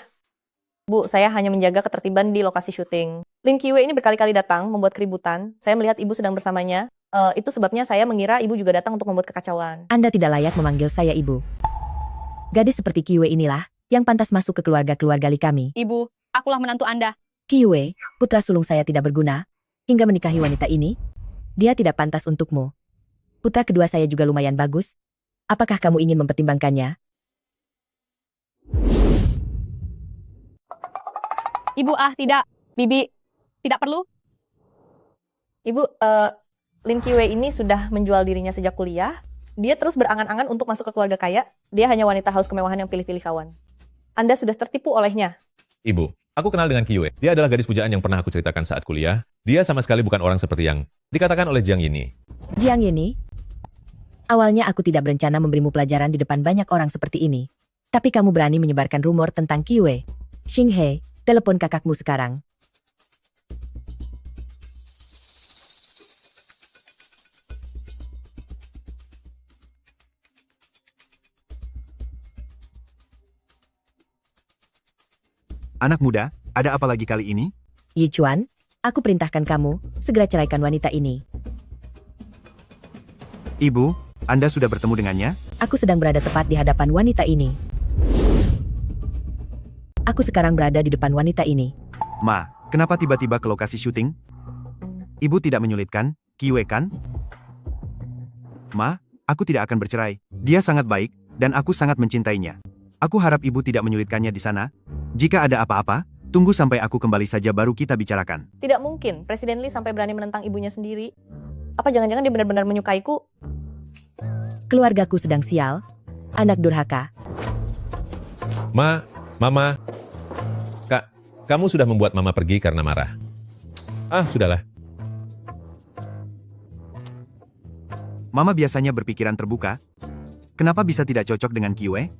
Bu, saya hanya menjaga ketertiban di lokasi syuting. Lin Qiwei ini berkali-kali datang, membuat keributan. Saya melihat ibu sedang bersamanya. Itu sebabnya saya mengira ibu juga datang untuk membuat kekacauan. Anda tidak layak memanggil saya ibu. Gadis seperti Qiwei inilah yang pantas masuk ke keluarga-keluarga Li kami. Ibu, akulah menantu Anda. Qiwei, putra sulung saya tidak berguna hingga menikahi wanita ini. Dia tidak pantas untukmu. Putra kedua saya juga lumayan bagus. Apakah kamu ingin mempertimbangkannya? Ibu, tidak. Bibi, tidak perlu. Ibu, Lin Qiwei ini sudah menjual dirinya sejak kuliah. Dia terus berangan-angan untuk masuk ke keluarga kaya. Dia hanya wanita haus kemewahan yang pilih-pilih kawan. Anda sudah tertipu olehnya. Ibu, Aku kenal dengan Kiyue. Dia adalah gadis pujaan yang pernah aku ceritakan saat kuliah. Dia sama sekali bukan orang seperti yang dikatakan oleh Jiang Yini. Jiang Yini? Awalnya aku tidak berencana memberimu pelajaran di depan banyak orang seperti ini. Tapi kamu berani menyebarkan rumor tentang Kiyue. Xinghe, telepon kakakmu sekarang. Anak muda, ada apa lagi kali ini? Yi Chuan, aku perintahkan kamu segera ceraikan wanita ini. Ibu, Anda sudah bertemu dengannya? Aku sedang berada tepat di hadapan wanita ini. Aku sekarang berada di depan wanita ini. Ma, kenapa tiba-tiba ke lokasi syuting? Ibu tidak menyulitkan, Kiyue kan? Ma, aku tidak akan bercerai. Dia sangat baik, dan aku sangat mencintainya. Aku harap ibu tidak menyulitkannya di sana. Jika ada apa-apa, tunggu sampai aku kembali saja baru kita bicarakan. Tidak mungkin Presiden Lee sampai berani menentang ibunya sendiri. Apa jangan-jangan dia benar-benar menyukaiku? Keluargaku sedang sial. Anak durhaka. Mama. Kak, kamu sudah membuat Mama pergi karena marah. Sudahlah. Mama biasanya berpikiran terbuka. Kenapa bisa tidak cocok dengan Kiyue?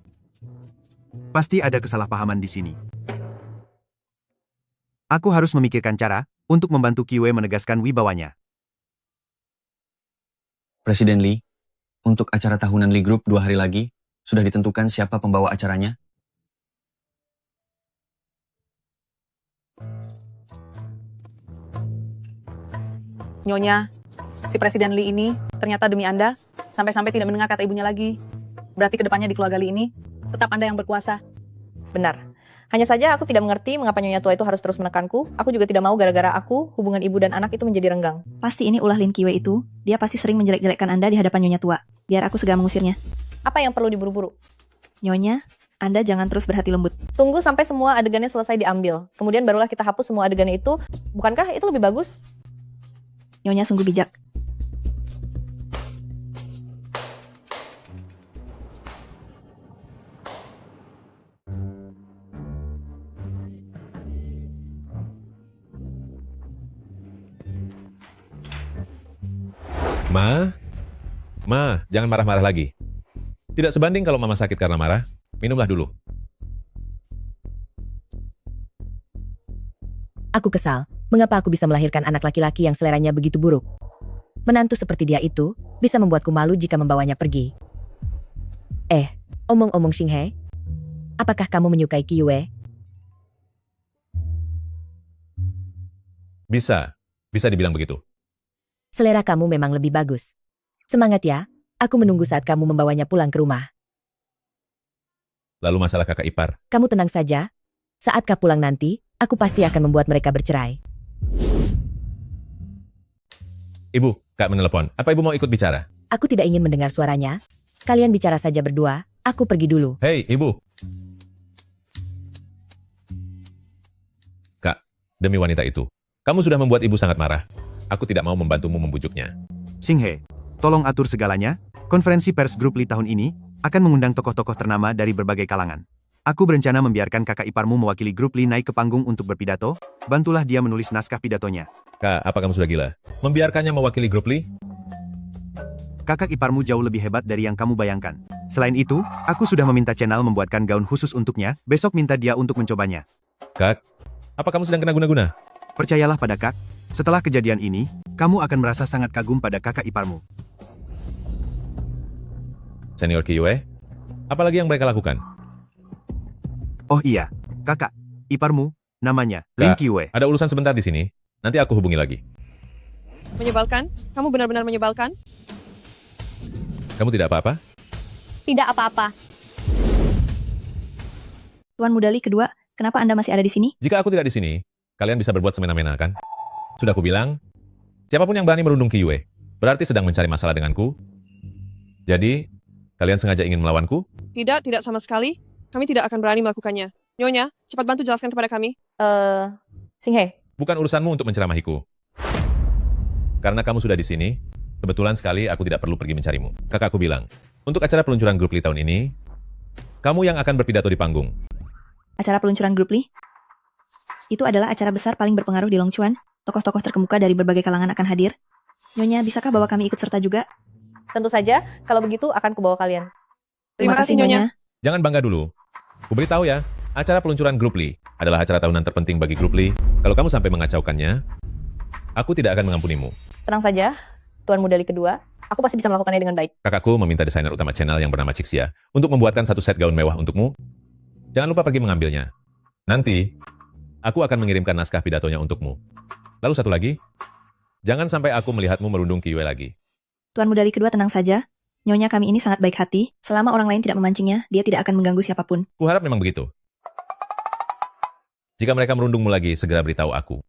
Pasti ada kesalahpahaman di sini. Aku harus memikirkan cara untuk membantu Kiyue menegaskan wibawanya. Presiden Lee, untuk acara tahunan Lee Group 2 hari lagi, sudah ditentukan siapa pembawa acaranya? Nyonya, si Presiden Lee ini ternyata demi Anda, sampai-sampai tidak mendengar kata ibunya lagi. Berarti kedepannya di keluarga Lee ini, tetap Anda yang berkuasa. Benar. Hanya saja aku tidak mengerti mengapa Nyonya tua itu harus terus menekanku. Aku juga tidak mau gara-gara aku, hubungan ibu dan anak itu menjadi renggang. Pasti ini ulah Lin Kiyue itu. Dia pasti sering menjelek-jelekkan Anda di hadapan Nyonya tua. Biar aku segera mengusirnya. Apa yang perlu diburu-buru? Nyonya, Anda jangan terus berhati lembut. Tunggu sampai semua adegannya selesai diambil. Kemudian barulah kita hapus semua adegannya itu. Bukankah itu lebih bagus? Nyonya sungguh bijak. Ma, jangan marah-marah lagi. Tidak sebanding kalau Mama sakit karena marah. Minumlah dulu. Aku kesal. Mengapa aku bisa melahirkan anak laki-laki yang seleranya begitu buruk? Menantu seperti dia itu bisa membuatku malu jika membawanya pergi. Omong-omong Xinghe, apakah kamu menyukai Kiyue? Bisa dibilang begitu. Selera kamu memang lebih bagus. Semangat ya, aku menunggu saat kamu membawanya pulang ke rumah. Lalu masalah kakak ipar. Kamu tenang saja. Saat kau pulang nanti, aku pasti akan membuat mereka bercerai. Ibu, Kak menelepon. Apa ibu mau ikut bicara? Aku tidak ingin mendengar suaranya. Kalian bicara saja berdua, aku pergi dulu. Hei, ibu. Kak, demi wanita itu, kamu sudah membuat ibu sangat marah. Aku tidak mau membantumu membujuknya. Xinghe, tolong atur segalanya. Konferensi pers grup Lee tahun ini akan mengundang tokoh-tokoh ternama dari berbagai kalangan. Aku berencana membiarkan kakak iparmu mewakili grup Lee naik ke panggung untuk berpidato. Bantulah dia menulis naskah pidatonya. Kak, apa kamu sudah gila? Membiarkannya mewakili grup Lee? Kakak iparmu jauh lebih hebat dari yang kamu bayangkan. Selain itu, aku sudah meminta channel membuatkan gaun khusus untuknya. Besok minta dia untuk mencobanya. Kak, apa kamu sedang kena guna-guna? Percayalah pada Kak, setelah kejadian ini, kamu akan merasa sangat kagum pada kakak iparmu. Senior Kiyue, apalagi yang mereka lakukan? Oh iya, kakak iparmu, namanya Lin Kak, Kiyue. ada urusan sebentar di sini. Nanti aku hubungi lagi. Menyebalkan? Kamu benar-benar menyebalkan? Kamu tidak apa-apa? Tidak apa-apa. Tuan Muda Lee kedua, kenapa Anda masih ada di sini? Jika aku tidak di sini, kalian bisa berbuat semena-mena, kan? Sudah aku bilang, siapapun yang berani merundung Kiyue, berarti sedang mencari masalah denganku. Jadi, kalian sengaja ingin melawanku? Tidak sama sekali. Kami tidak akan berani melakukannya. Nyonya, cepat bantu jelaskan kepada kami. Xinghe, Bukan urusanmu untuk menceramahiku. Karena kamu sudah di sini, kebetulan sekali aku tidak perlu pergi mencarimu. Kakakku bilang, untuk acara peluncuran grup Lee tahun ini, kamu yang akan berpidato di panggung. Acara peluncuran grup Lee? Itu adalah acara besar paling berpengaruh di Longchuan. Tokoh-tokoh terkemuka dari berbagai kalangan akan hadir. Nyonya, bisakah bawa kami ikut serta juga? Tentu saja, kalau begitu akan kubawa kalian. Terima kasih, Nyonya. Jangan bangga dulu. Ku beritahu ya, acara peluncuran Grup Lee adalah acara tahunan terpenting bagi Grup Lee. Kalau kamu sampai mengacaukannya, aku tidak akan mengampunimu. Tenang saja, Tuan Muda Lee kedua. Aku pasti bisa melakukannya dengan baik. Kakakku meminta desainer utama channel yang bernama Cixia untuk membuatkan satu set gaun mewah untukmu. Jangan lupa pergi mengambilnya. Nanti, aku akan mengirimkan naskah pidatonya untukmu. Lalu satu lagi, jangan sampai aku melihatmu merundung Kiyue lagi. Tuan Muda Lee kedua tenang saja. Nyonya kami ini sangat baik hati. Selama orang lain tidak memancingnya, dia tidak akan mengganggu siapapun. Kuharap memang begitu. Jika mereka merundungmu lagi, segera beritahu aku.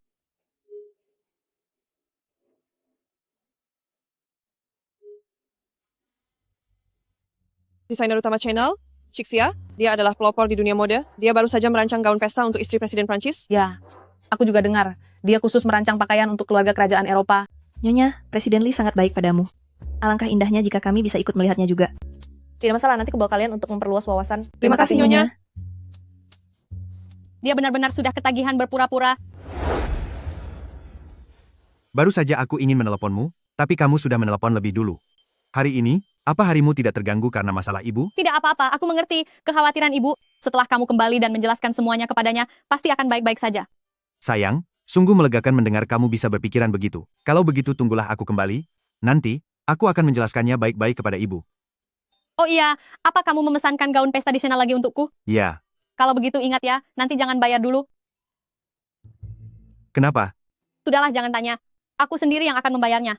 Desainer utama channel, Cixia, dia adalah pelopor di dunia mode. Dia baru saja merancang gaun pesta untuk istri Presiden Prancis. Ya, aku juga dengar. Dia khusus merancang pakaian untuk keluarga kerajaan Eropa. Nyonya, Presiden Lee sangat baik padamu. Alangkah indahnya jika kami bisa ikut melihatnya juga. Tidak masalah, nanti kubawa kalian untuk memperluas wawasan. Terima kasih, Nyonya. Dia benar-benar sudah ketagihan berpura-pura. Baru saja aku ingin meneleponmu, tapi kamu sudah menelepon lebih dulu. Hari ini, apa harimu tidak terganggu karena masalah ibu? Tidak apa-apa, aku mengerti kekhawatiran ibu. Setelah kamu kembali dan menjelaskan semuanya kepadanya, pasti akan baik-baik saja. Sayang, sungguh melegakan mendengar kamu bisa berpikiran begitu. Kalau begitu tunggulah aku kembali. Nanti, aku akan menjelaskannya baik-baik kepada ibu. Oh iya, apa kamu memesankan gaun pesta di sana lagi untukku? Ya, Kalau begitu ingat ya, nanti jangan bayar dulu. kenapa? Sudahlah, jangan tanya. Aku sendiri yang akan membayarnya.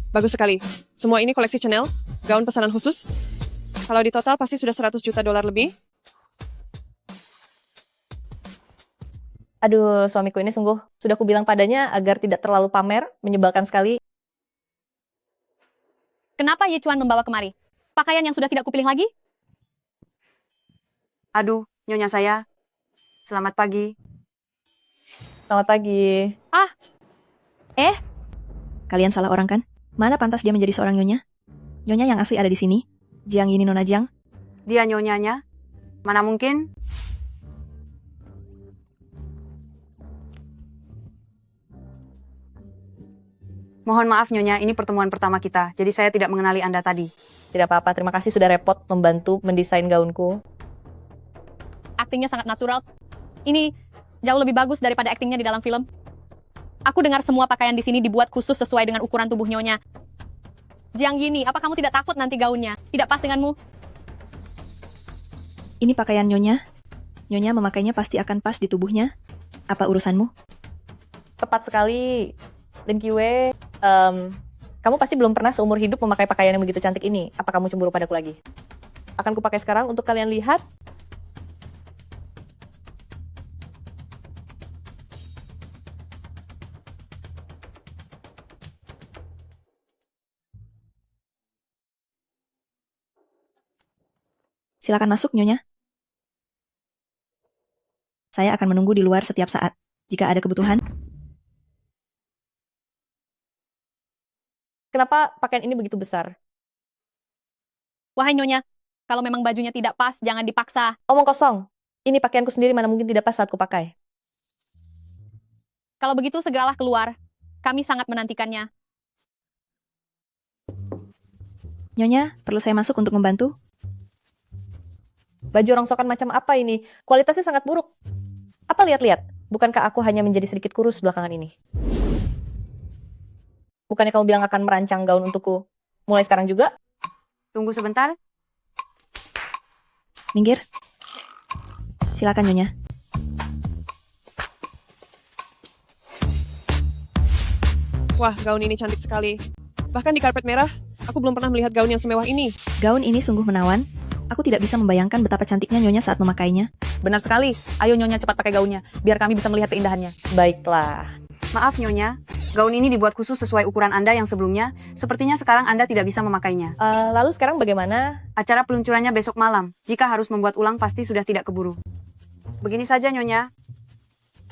Bagus sekali. Semua ini koleksi Chanel, gaun pesanan khusus. Kalau di total pasti sudah 100 juta dolar lebih. Aduh, suamiku ini sungguh sudah kubilang padanya agar tidak terlalu pamer, menyebalkan sekali. Kenapa Ye Chuan membawa kemari? Pakaian yang sudah tidak kupilih lagi? Aduh, Nyonya saya. Selamat pagi. Selamat pagi. Kalian salah orang kan? Mana pantas dia menjadi seorang nyonya? Nyonya yang asli ada di sini. Jiang Yini Nona Jiang. Dia nyonyanya. Mana mungkin? Mohon maaf Nyonya, ini pertemuan pertama kita, jadi saya tidak mengenali Anda tadi. Tidak apa-apa, terima kasih sudah repot membantu mendesain gaunku. Aktingnya sangat natural. Ini jauh lebih bagus daripada aktingnya di dalam film. Aku dengar semua pakaian di sini dibuat khusus sesuai dengan ukuran tubuh Nyonya. Jiang Yini, apa kamu tidak takut nanti gaunnya tidak pas denganmu? Ini pakaian nyonya. Nyonya memakainya pasti akan pas di tubuhnya. Apa urusanmu? Tepat sekali, Lin Kiyue. Kamu pasti belum pernah seumur hidup memakai pakaian yang begitu cantik ini. Apa kamu cemburu padaku lagi? Akan kupakai sekarang untuk kalian lihat. Silakan masuk, Nyonya. Saya akan menunggu di luar setiap saat. Jika ada kebutuhan, Kenapa pakaian ini begitu besar? Wahai Nyonya, kalau memang bajunya tidak pas, jangan dipaksa. Omong kosong. Ini pakaianku sendiri, mana mungkin tidak pas saat kupakai. Kalau begitu segeralah keluar. Kami sangat menantikannya. Nyonya, perlu saya masuk untuk membantu? Baju rongsokan macam apa ini? Kualitasnya sangat buruk. Apa lihat-lihat? Bukankah aku hanya menjadi sedikit kurus belakangan ini? Bukannya kamu bilang akan merancang gaun untukku mulai sekarang juga? Tunggu sebentar. Minggir. Silakan, Nyonya. Wah, gaun ini cantik sekali. Bahkan di karpet merah, aku belum pernah melihat gaun yang semewah ini. Gaun ini sungguh menawan. Aku tidak bisa membayangkan betapa cantiknya Nyonya saat memakainya. Benar sekali. Ayo Nyonya cepat pakai gaunnya, biar kami bisa melihat keindahannya. Baiklah. Maaf Nyonya, gaun ini dibuat khusus sesuai ukuran Anda yang sebelumnya. Sepertinya sekarang Anda tidak bisa memakainya. Lalu sekarang bagaimana? Acara peluncurannya besok malam. Jika harus membuat ulang pasti sudah tidak keburu. Begini saja Nyonya,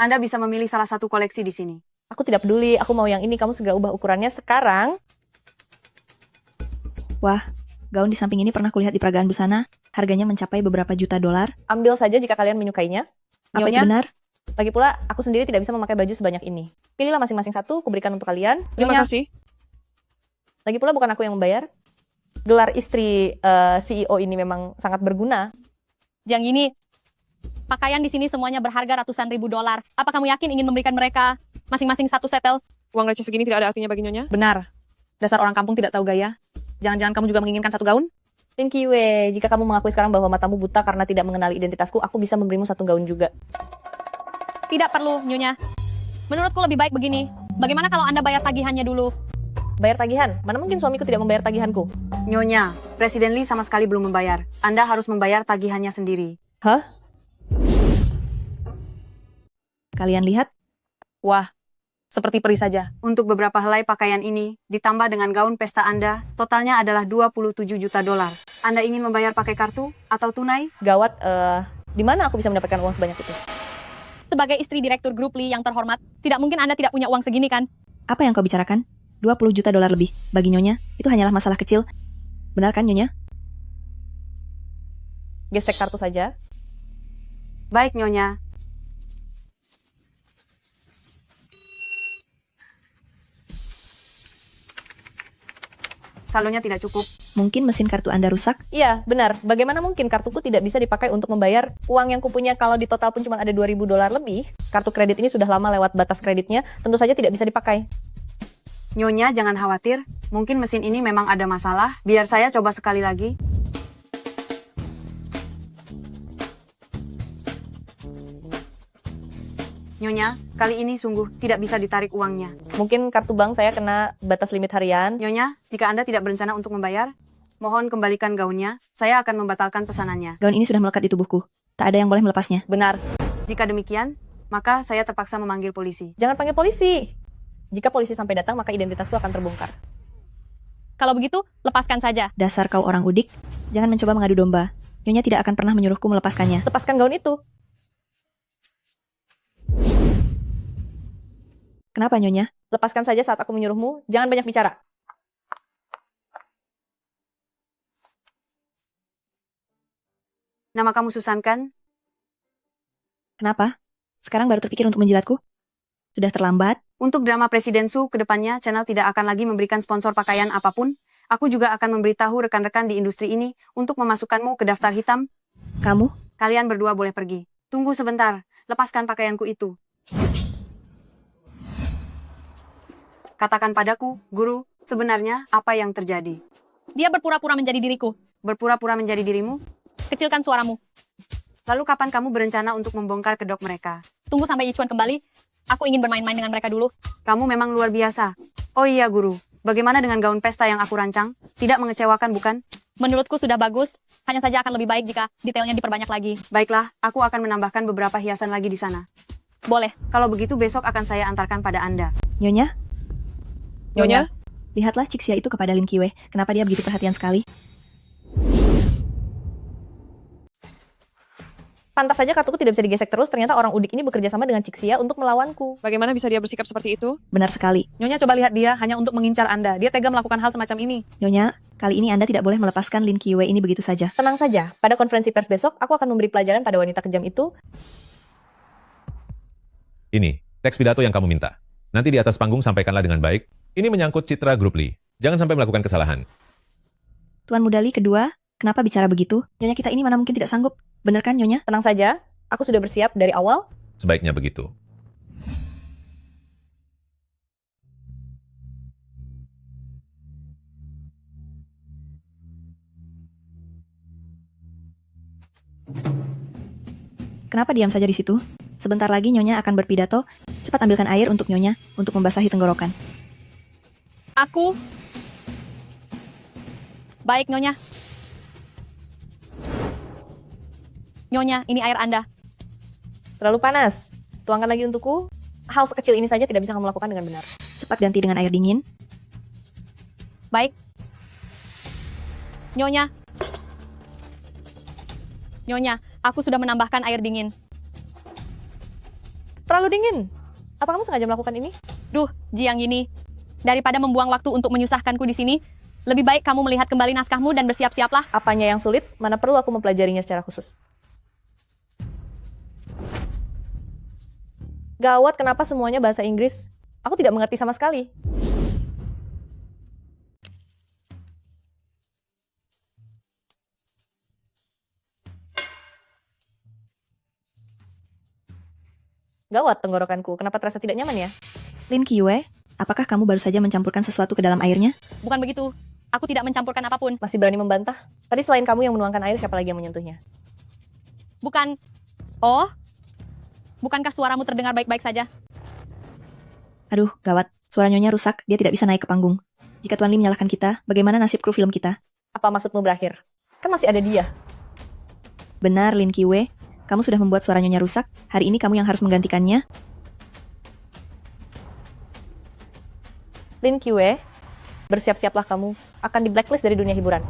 Anda bisa memilih salah satu koleksi di sini. Aku tidak peduli, aku mau yang ini. Kamu segera ubah ukurannya sekarang. Wah, gaun di samping ini pernah kulihat di peragaan busana. Harganya mencapai beberapa juta dolar. Ambil saja jika kalian menyukainya. Apa itu Nyonya? benar? Lagi pula, aku sendiri tidak bisa memakai baju sebanyak ini. Pilihlah masing-masing satu, kuberikan untuk kalian. Terima Nyonya. kasih. Lagi pula bukan aku yang membayar. Gelar istri CEO ini memang sangat berguna. Jiang ini, pakaian di sini semuanya berharga ratusan ribu dolar. Apa kamu yakin ingin memberikan mereka masing-masing satu setel? Uang receh segini tidak ada artinya bagi Nyonya. Benar. Dasar orang kampung tidak tahu gaya. Jangan-jangan kamu juga menginginkan satu gaun? Lin Qiwei, jika kamu mengakui sekarang bahwa matamu buta karena tidak mengenali identitasku, aku bisa memberimu satu gaun juga. Tidak perlu, Nyonya. Menurutku lebih baik begini. Bagaimana kalau Anda bayar tagihannya dulu? Bayar tagihan? Mana mungkin suamiku tidak membayar tagihanku? Nyonya, Presiden Lee sama sekali belum membayar. Anda harus membayar tagihannya sendiri. Hah? Kalian lihat? Wah, seperti peri saja. Untuk beberapa helai pakaian ini, ditambah dengan gaun pesta Anda, totalnya adalah 27 juta dolar. Anda ingin membayar pakai kartu atau tunai? Gawat, di mana aku bisa mendapatkan uang sebanyak itu? Sebagai istri direktur grup Lee yang terhormat, tidak mungkin Anda tidak punya uang segini kan? Apa yang kau bicarakan? 20 juta dolar lebih. Bagi Nyonya, itu hanyalah masalah kecil. Benar kan, Nyonya? Gesek kartu saja. Baik, Nyonya. Saldonya tidak cukup. Mungkin mesin kartu Anda rusak? Iya, benar. Bagaimana mungkin kartuku tidak bisa dipakai untuk membayar uang yang kupunya kalau di total pun cuma ada 2.000 dolar lebih? Kartu kredit ini sudah lama lewat batas kreditnya, tentu saja tidak bisa dipakai. Nyonya, jangan khawatir. Mungkin mesin ini memang ada masalah. Biar saya coba sekali lagi. Nyonya, kali ini sungguh tidak bisa ditarik uangnya. Mungkin kartu bank saya kena batas limit harian. Nyonya, jika Anda tidak berencana untuk membayar, mohon kembalikan gaunnya. Saya akan membatalkan pesanannya. Gaun ini sudah melekat di tubuhku. Tak ada yang boleh melepasnya. Benar. Jika demikian, maka saya terpaksa memanggil polisi. Jangan panggil polisi. Jika polisi sampai datang, maka identitasku akan terbongkar. Kalau begitu, lepaskan saja. Dasar kau orang udik. Jangan mencoba mengadu domba. Nyonya tidak akan pernah menyuruhku melepaskannya. Lepaskan gaun itu. Kenapa, Nyonya? Lepaskan saja saat aku menyuruhmu. Jangan banyak bicara. Nama kamu Susan kan? Kenapa? Sekarang baru terpikir untuk menjilatku? Sudah terlambat? Untuk drama Presiden Su, kedepannya channel tidak akan lagi memberikan sponsor pakaian apapun. Aku juga akan memberitahu rekan-rekan di industri ini untuk memasukkanmu ke daftar hitam. Kamu? Kalian berdua boleh pergi. Tunggu sebentar, lepaskan pakaianku itu. Katakan padaku, guru, sebenarnya apa yang terjadi? Dia berpura-pura menjadi diriku. Berpura-pura menjadi dirimu? Kecilkan suaramu. Lalu kapan kamu berencana untuk membongkar kedok mereka? Tunggu sampai Yichuan kembali. Aku ingin bermain-main dengan mereka dulu. Kamu memang luar biasa. Oh iya, guru. Bagaimana dengan gaun pesta yang aku rancang? Tidak mengecewakan, bukan? Menurutku sudah bagus. Hanya saja akan lebih baik jika detailnya diperbanyak lagi. Baiklah, aku akan menambahkan beberapa hiasan lagi di sana. Boleh. Kalau begitu besok akan saya antarkan pada Anda. Nyonya? Nyonya? Lihatlah Cixia itu kepada Lin Qiwei. Kenapa dia begitu perhatian sekali? Pantas saja kartuku tidak bisa digesek terus. Ternyata orang udik ini bekerja sama dengan Cixia untuk melawanku. Bagaimana bisa dia bersikap seperti itu? Benar sekali. Nyonya coba lihat dia hanya untuk mengincar Anda. Dia tega melakukan hal semacam ini. Nyonya, kali ini Anda tidak boleh melepaskan Lin Qiwei ini begitu saja. Tenang saja. Pada konferensi pers besok, aku akan memberi pelajaran pada wanita kejam itu. Ini, teks pidato yang kamu minta. Nanti di atas panggung sampaikanlah dengan baik. Ini menyangkut citra grup Lee. Jangan sampai melakukan kesalahan. Tuan Muda Lee kedua, kenapa bicara begitu? Nyonya kita ini mana mungkin tidak sanggup. Benar kan, Nyonya? Tenang saja. Aku sudah bersiap dari awal. Sebaiknya begitu. Kenapa diam saja di situ? Sebentar lagi Nyonya akan berpidato. Cepat ambilkan air untuk Nyonya, untuk membasahi tenggorokan. Aku. Baik, Nyonya. Nyonya, ini air Anda. Terlalu panas. Tuangkan lagi untukku. Hal sekecil ini saja tidak bisa kamu lakukan dengan benar. Cepat ganti dengan air dingin. Baik. Nyonya. Nyonya, aku sudah menambahkan air dingin. Terlalu dingin. Apa kamu sengaja melakukan ini? Duh, Jiang ini. Daripada membuang waktu untuk menyusahkanku di sini, Lebih baik kamu melihat kembali naskahmu dan bersiap-siaplah. Apanya yang sulit? Mana perlu aku mempelajarinya secara khusus? Gawat, kenapa semuanya bahasa Inggris? Aku tidak mengerti sama sekali. Gawat tenggorokanku, kenapa terasa tidak nyaman ya? Lin Qiwe, apakah kamu baru saja mencampurkan sesuatu ke dalam airnya? Bukan begitu. Aku tidak mencampurkan apapun. Masih berani membantah? Tadi selain kamu yang menuangkan air, siapa lagi yang menyentuhnya? Bukan. Oh? Bukankah suaramu terdengar baik-baik saja? Aduh, gawat. Suara Nyonya rusak, dia tidak bisa naik ke panggung. Jika Tuan Lee menyalahkan kita, bagaimana nasib kru film kita? Apa maksudmu berakhir? Kan masih ada dia. Benar, Lin Qiwe. Kamu sudah membuat suara Nyonya rusak. Hari ini kamu yang harus menggantikannya. Lin Qiwe, bersiap-siaplah kamu. Akan di blacklist dari dunia hiburan.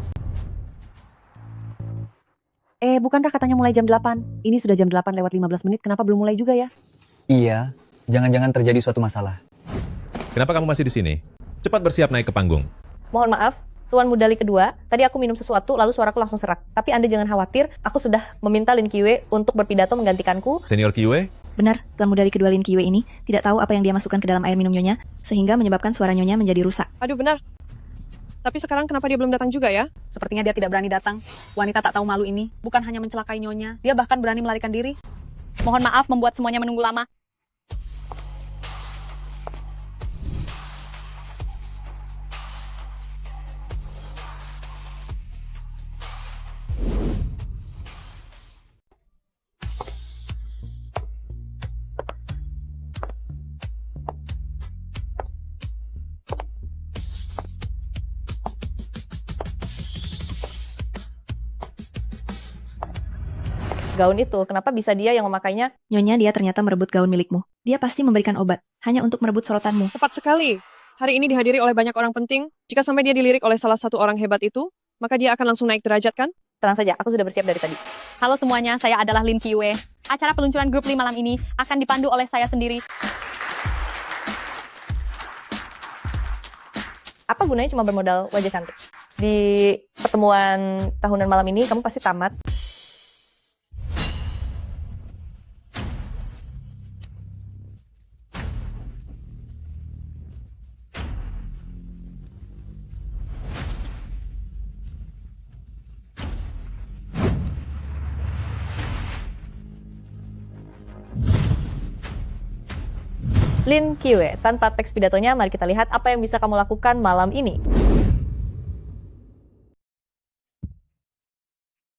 Bukankah katanya mulai jam 8? Ini sudah jam 8 lewat 15 menit, kenapa belum mulai juga ya? Iya, jangan-jangan terjadi suatu masalah. Kenapa kamu masih di sini? Cepat bersiap naik ke panggung. Mohon maaf, Tuan Muda Lee kedua, tadi aku minum sesuatu lalu suaraku langsung serak. Tapi Anda jangan khawatir, aku sudah meminta Lin Qiwe untuk berpidato menggantikanku. Senior Qiwe, Benar, Tuan Muda Lee kedua Lin Qiwe ini tidak tahu apa yang dia masukkan ke dalam air minum Nyonya, sehingga menyebabkan suara Nyonya menjadi rusak. Aduh benar. Tapi sekarang kenapa dia belum datang juga ya? Sepertinya dia tidak berani datang. Wanita tak tahu malu ini bukan hanya mencelakai Nyonya, dia bahkan berani melarikan diri. Mohon maaf membuat semuanya menunggu lama. Gaun itu, kenapa bisa dia yang memakainya? Nyonya, dia ternyata merebut gaun milikmu. Dia pasti memberikan obat, hanya untuk merebut sorotanmu. Tepat sekali. Hari ini dihadiri oleh banyak orang penting. Jika sampai dia dilirik oleh salah satu orang hebat itu, maka dia akan langsung naik derajat kan? Tenang saja, aku sudah bersiap dari tadi. Halo semuanya, saya adalah Lin Qiwe. Acara peluncuran grup Lee malam ini akan dipandu oleh saya sendiri. Apa gunanya cuma bermodal wajah cantik? Di pertemuan tahunan malam ini, kamu pasti tamat. Lin Qiwe, tanpa teks pidatonya, mari kita lihat apa yang bisa kamu lakukan malam ini.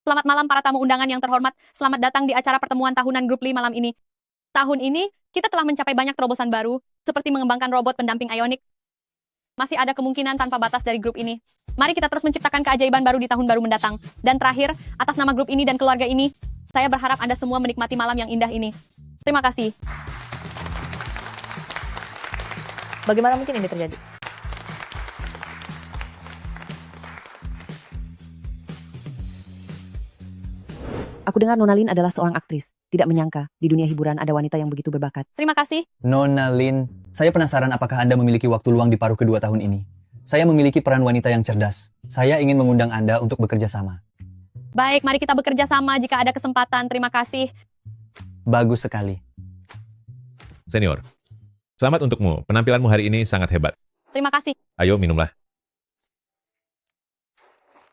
Selamat malam para tamu undangan yang terhormat. Selamat datang di acara pertemuan tahunan grup Lee malam ini. Tahun ini, kita telah mencapai banyak terobosan baru, seperti mengembangkan robot pendamping ionik. Masih ada kemungkinan tanpa batas dari grup ini. Mari kita terus menciptakan keajaiban baru di tahun baru mendatang. Dan terakhir, atas nama grup ini dan keluarga ini, saya berharap Anda semua menikmati malam yang indah ini. Terima kasih. Bagaimana mungkin ini terjadi? Aku dengar Nona Lin adalah seorang aktris. Tidak menyangka, di dunia hiburan ada wanita yang begitu berbakat. Terima kasih. Nona Lin, saya penasaran apakah Anda memiliki waktu luang di paruh kedua tahun ini. Saya memiliki peran wanita yang cerdas. Saya ingin mengundang Anda untuk bekerja sama. Baik, mari kita bekerja sama jika ada kesempatan. Terima kasih. Bagus sekali. senior. Selamat untukmu, penampilanmu hari ini sangat hebat. Terima kasih. Ayo minumlah.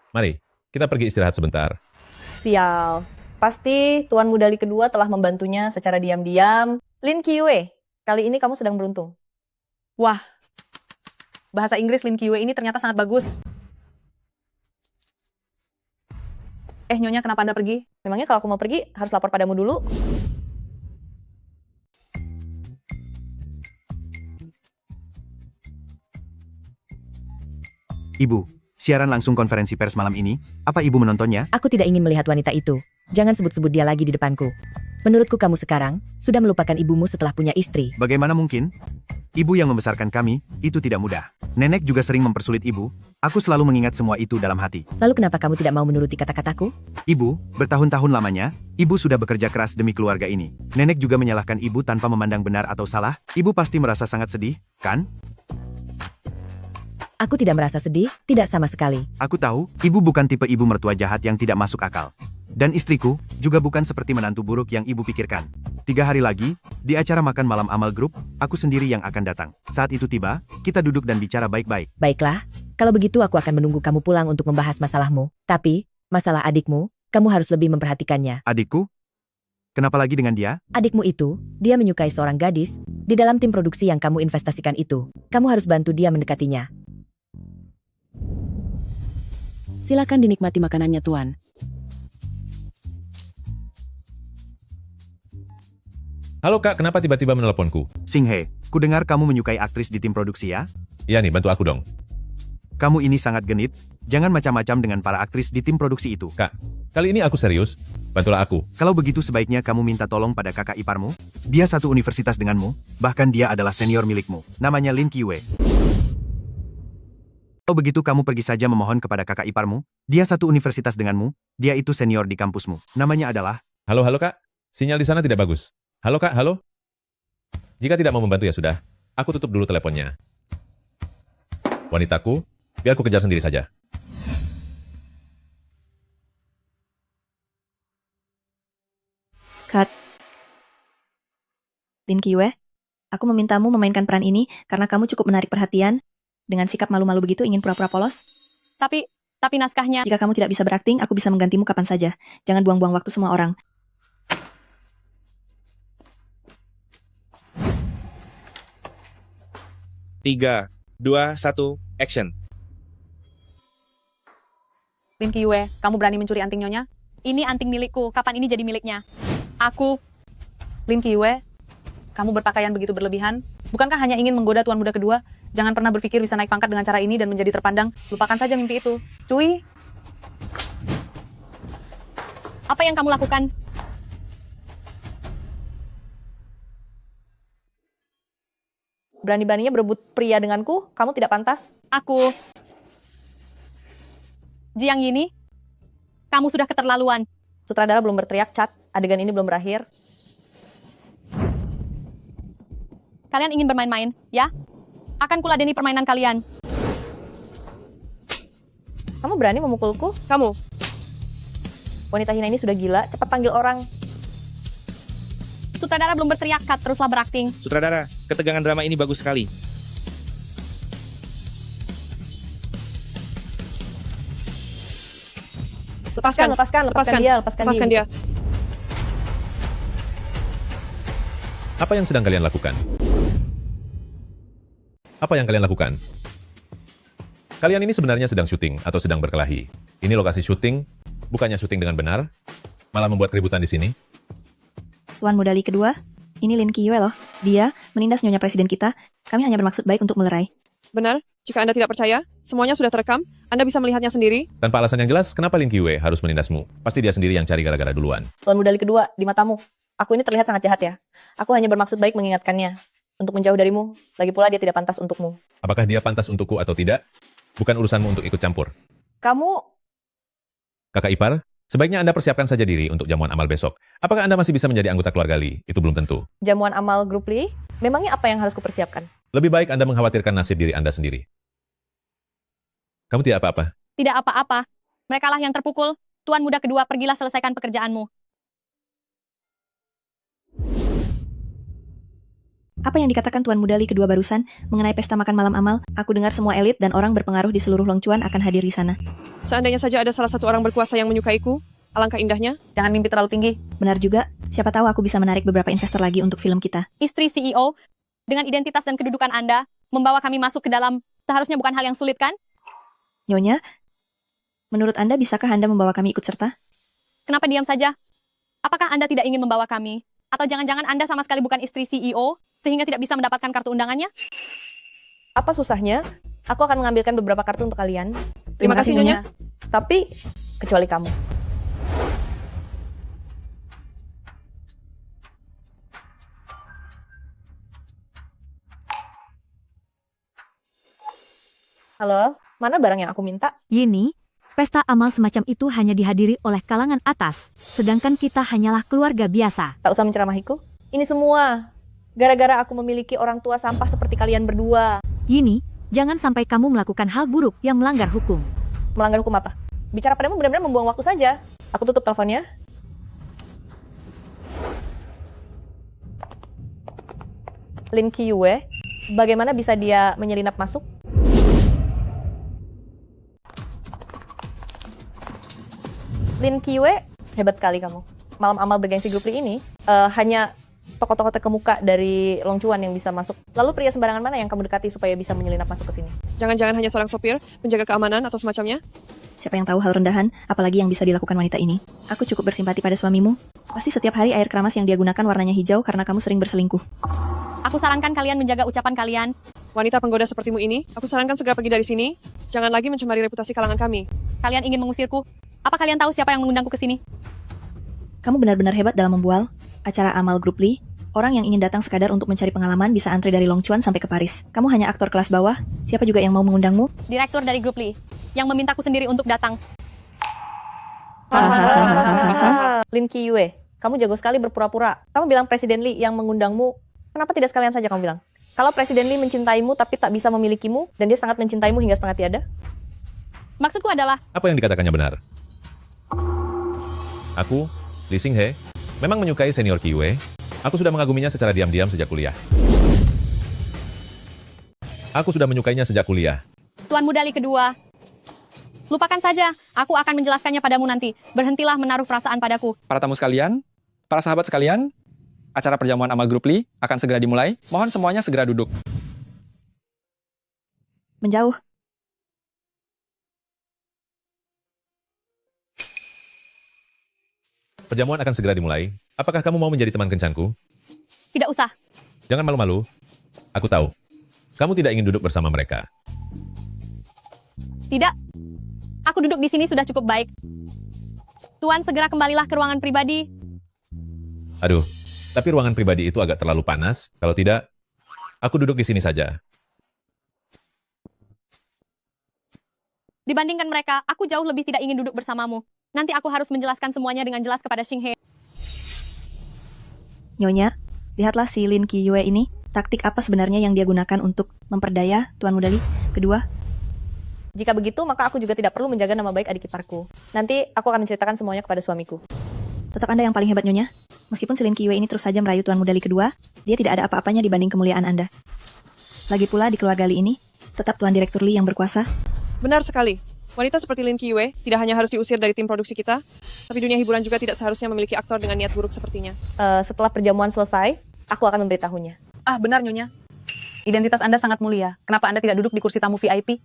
Mari, kita pergi istirahat sebentar. Sial. Pasti Tuan Muda Lee kedua telah membantunya secara diam-diam. Lin Qiwe, kali ini kamu sedang beruntung. Wah, bahasa Inggris Lin Qiwe ini ternyata sangat bagus. Nyonya, kenapa Anda pergi? Memangnya kalau aku mau pergi, harus lapor padamu dulu? Ibu, siaran langsung konferensi pers malam ini, apa ibu menontonnya? Aku tidak ingin melihat wanita itu. Jangan sebut-sebut dia lagi di depanku. Menurutku kamu sekarang sudah melupakan ibumu setelah punya istri. Bagaimana mungkin? Ibu yang membesarkan kami, itu tidak mudah. Nenek juga sering mempersulit ibu. Aku selalu mengingat semua itu dalam hati. Lalu kenapa kamu tidak mau menuruti kata-kataku? Ibu, bertahun-tahun lamanya, ibu sudah bekerja keras demi keluarga ini. Nenek juga menyalahkan ibu tanpa memandang benar atau salah. Ibu pasti merasa sangat sedih, kan? Aku tidak merasa sedih, tidak sama sekali. Aku tahu, ibu bukan tipe ibu mertua jahat yang tidak masuk akal. Dan istriku, juga bukan seperti menantu buruk yang ibu pikirkan. 3 hari lagi, di acara makan malam Amal Group, aku sendiri yang akan datang. Saat itu tiba, kita duduk dan bicara baik-baik. Baiklah, kalau begitu aku akan menunggu kamu pulang untuk membahas masalahmu. Tapi, masalah adikmu, kamu harus lebih memperhatikannya. Adikku? Kenapa lagi dengan dia? Adikmu itu, dia menyukai seorang gadis, di dalam tim produksi yang kamu investasikan itu. Kamu harus bantu dia mendekatinya. Silakan dinikmati makanannya, Tuan. Halo Kak, kenapa tiba-tiba meneleponku? Singhe, ku dengar kamu menyukai aktris di tim produksi ya? Iya nih, bantu aku dong. Kamu ini sangat genit, jangan macam-macam dengan para aktris di tim produksi itu. Kak, kali ini aku serius. Bantulah aku. Kalau begitu sebaiknya kamu minta tolong pada kakak iparmu. Dia satu universitas denganmu, bahkan dia adalah senior milikmu. Namanya Lin Qiwei. Kalau begitu kamu pergi saja memohon kepada kakak iparmu. Dia satu universitas denganmu, dia itu senior di kampusmu. Namanya adalah... Halo Kak. Sinyal di sana tidak bagus. Halo Kak, halo. Jika tidak mau membantu ya sudah. Aku tutup dulu teleponnya. Wanitaku, biar aku kejar sendiri saja. Cut. Lin Qiwei, aku memintamu memainkan peran ini karena kamu cukup menarik perhatian. Dengan sikap malu-malu begitu ingin pura-pura polos. Tapi naskahnya... Jika kamu tidak bisa berakting, aku bisa menggantimu kapan saja. Jangan buang-buang waktu semua orang. Tiga, 2, 1, action. Lin Qiwei, kamu berani mencuri anting Nyonya? Ini anting milikku, kapan ini jadi miliknya? Aku... Lin Qiwei, kamu berpakaian begitu berlebihan? Bukankah hanya ingin menggoda tuan muda kedua? Jangan pernah berpikir bisa naik pangkat dengan cara ini dan menjadi terpandang. Lupakan saja mimpi itu. Cuy! Apa yang kamu lakukan? Berani-beraninya berebut pria denganku, kamu tidak pantas. Aku... Jiang Yini, kamu sudah keterlaluan. Sutradara belum berteriak, Cat. Adegan ini belum berakhir. Kalian ingin bermain-main, ya? Akan kuladeni permainan kalian. Kamu berani memukulku? Kamu. Wanita hina ini sudah gila, cepat panggil orang. Sutradara belum berteriak, Kat, teruslah berakting. Sutradara, ketegangan drama ini bagus sekali. Lepaskan dia. Apa yang sedang kalian lakukan? Apa yang kalian lakukan? Kalian ini sebenarnya sedang syuting atau sedang berkelahi. Ini lokasi syuting, bukannya syuting dengan benar, malah membuat keributan di sini. Tuan muda Li kedua, ini Lin Qiwei loh. Dia menindas nyonya presiden kita. Kami hanya bermaksud baik untuk melerai. Benar, jika Anda tidak percaya, semuanya sudah terekam, Anda bisa melihatnya sendiri. Tanpa alasan yang jelas, kenapa Lin Qiwei harus menindasmu? Pasti dia sendiri yang cari gara-gara duluan. Tuan muda Li kedua, di matamu. Aku ini terlihat sangat jahat ya. Aku hanya bermaksud baik mengingatkannya. Untuk menjauh darimu, lagi pula dia tidak pantas untukmu. Apakah dia pantas untukku atau tidak? Bukan urusanmu untuk ikut campur. Kamu... Kakak ipar, sebaiknya Anda persiapkan saja diri untuk jamuan amal besok. Apakah Anda masih bisa menjadi anggota keluarga Li? Itu belum tentu. Jamuan amal grup Li? Memangnya apa yang harus kupersiapkan? Lebih baik Anda mengkhawatirkan nasib diri Anda sendiri. Kamu tidak apa-apa. Tidak apa-apa. Merekalah yang terpukul. Tuan muda kedua, pergilah selesaikan pekerjaanmu. Apa yang dikatakan Tuan muda Li kedua barusan mengenai pesta makan malam amal? Aku dengar semua elit dan orang berpengaruh di seluruh Longchuan akan hadir di sana. Seandainya saja ada salah satu orang berkuasa yang menyukaiku, alangkah indahnya. Jangan mimpi terlalu tinggi. Benar juga. Siapa tahu aku bisa menarik beberapa investor lagi untuk film kita. Istri CEO, dengan identitas dan kedudukan Anda, membawa kami masuk ke dalam, seharusnya bukan hal yang sulit, kan? Nyonya, menurut Anda bisakah Anda membawa kami ikut serta? Kenapa diam saja? Apakah Anda tidak ingin membawa kami? Atau jangan-jangan Anda sama sekali bukan istri CEO, sehingga tidak bisa mendapatkan kartu undangannya? Apa susahnya? Aku akan mengambilkan beberapa kartu untuk kalian. Terima kasih, Nyonya. Tapi, kecuali kamu. Halo, mana barang yang aku minta? Yini, pesta amal semacam itu hanya dihadiri oleh kalangan atas, sedangkan kita hanyalah keluarga biasa. Tak usah menceramahiku. Ini semua gara-gara aku memiliki orang tua sampah seperti kalian berdua. Yini, Jangan sampai kamu melakukan hal buruk yang melanggar hukum. Melanggar hukum apa? Bicara padamu benar-benar membuang waktu saja. Aku tutup teleponnya. Lin Kyue, bagaimana bisa dia menyelinap masuk? Lin Kyue, hebat sekali kamu. Malam amal bergengsi grup Li ini hanya tokoh-tokoh terkemuka dari Long Chuan yang bisa masuk. Lalu pria sembarangan mana yang kamu dekati supaya bisa menyelinap masuk ke sini? Jangan-jangan hanya seorang sopir, penjaga keamanan atau semacamnya? Siapa yang tahu hal rendahan, apalagi yang bisa dilakukan wanita ini? Aku cukup bersimpati pada suamimu. Pasti setiap hari air keramas yang dia gunakan warnanya hijau karena kamu sering berselingkuh. Aku sarankan kalian menjaga ucapan kalian. Wanita penggoda sepertimu ini, aku sarankan segera pergi dari sini. Jangan lagi mencemari reputasi kalangan kami. Kalian ingin mengusirku? Apa kalian tahu siapa yang mengundangku ke sini? Kamu benar-benar hebat dalam membual. Acara amal grup Li, orang yang ingin datang sekadar untuk mencari pengalaman bisa antre dari Long Chuan sampai ke Paris. Kamu hanya aktor kelas bawah, siapa juga yang mau mengundangmu? Direktur dari grup Li, yang memintaku sendiri untuk datang. Lin Kyue, kamu jago sekali berpura-pura. Kamu bilang Presiden Li yang mengundangmu. Kenapa tidak sekalian saja kamu bilang? Kalau Presiden Li mencintaimu tapi tak bisa memilikimu, dan dia sangat mencintaimu hingga setengah tiada? Maksudku adalah, Apa yang dikatakannya benar? Aku, Lee Xinghe, memang menyukai senior Kyue. Aku sudah mengaguminya secara diam-diam sejak kuliah. Aku sudah menyukainya sejak kuliah. Tuan Muda Li kedua. Lupakan saja, aku akan menjelaskannya padamu nanti. Berhentilah menaruh perasaan padaku. Para tamu sekalian, para sahabat sekalian, acara perjamuan amal grup Li akan segera dimulai. Mohon semuanya segera duduk. Menjauh. Perjamuan akan segera dimulai. Apakah kamu mau menjadi teman kencanku? Tidak usah. Jangan malu-malu. Aku tahu. Kamu tidak ingin duduk bersama mereka. Tidak. Aku duduk di sini sudah cukup baik. Tuan, segera kembalilah ke ruangan pribadi. Aduh, tapi ruangan pribadi itu agak terlalu panas. Kalau tidak, aku duduk di sini saja. Dibandingkan mereka, aku jauh lebih tidak ingin duduk bersamamu. Nanti aku harus menjelaskan semuanya dengan jelas kepada Xinghe. Nyonya, lihatlah si Lin Kyue ini. Taktik apa sebenarnya yang dia gunakan untuk memperdaya Tuan Muda Li? Kedua, Jika begitu, maka aku juga tidak perlu menjaga nama baik adik iparku. Nanti aku akan menceritakan semuanya kepada suamiku. tetap Anda yang paling hebat, Nyonya. Meskipun si Lin Kyue ini terus saja merayu Tuan Muda Li kedua, dia tidak ada apa-apanya dibanding kemuliaan Anda. Lagi pula di keluarga Li ini, tetap Tuan Direktur Li yang berkuasa. Benar sekali. Wanita seperti Lin Kyue tidak hanya harus diusir dari tim produksi kita, tapi dunia hiburan juga tidak seharusnya memiliki aktor dengan niat buruk sepertinya. Setelah perjamuan selesai, aku akan memberitahunya. Ah, benar Nyonya. Identitas Anda sangat mulia. Kenapa Anda tidak duduk di kursi tamu VIP?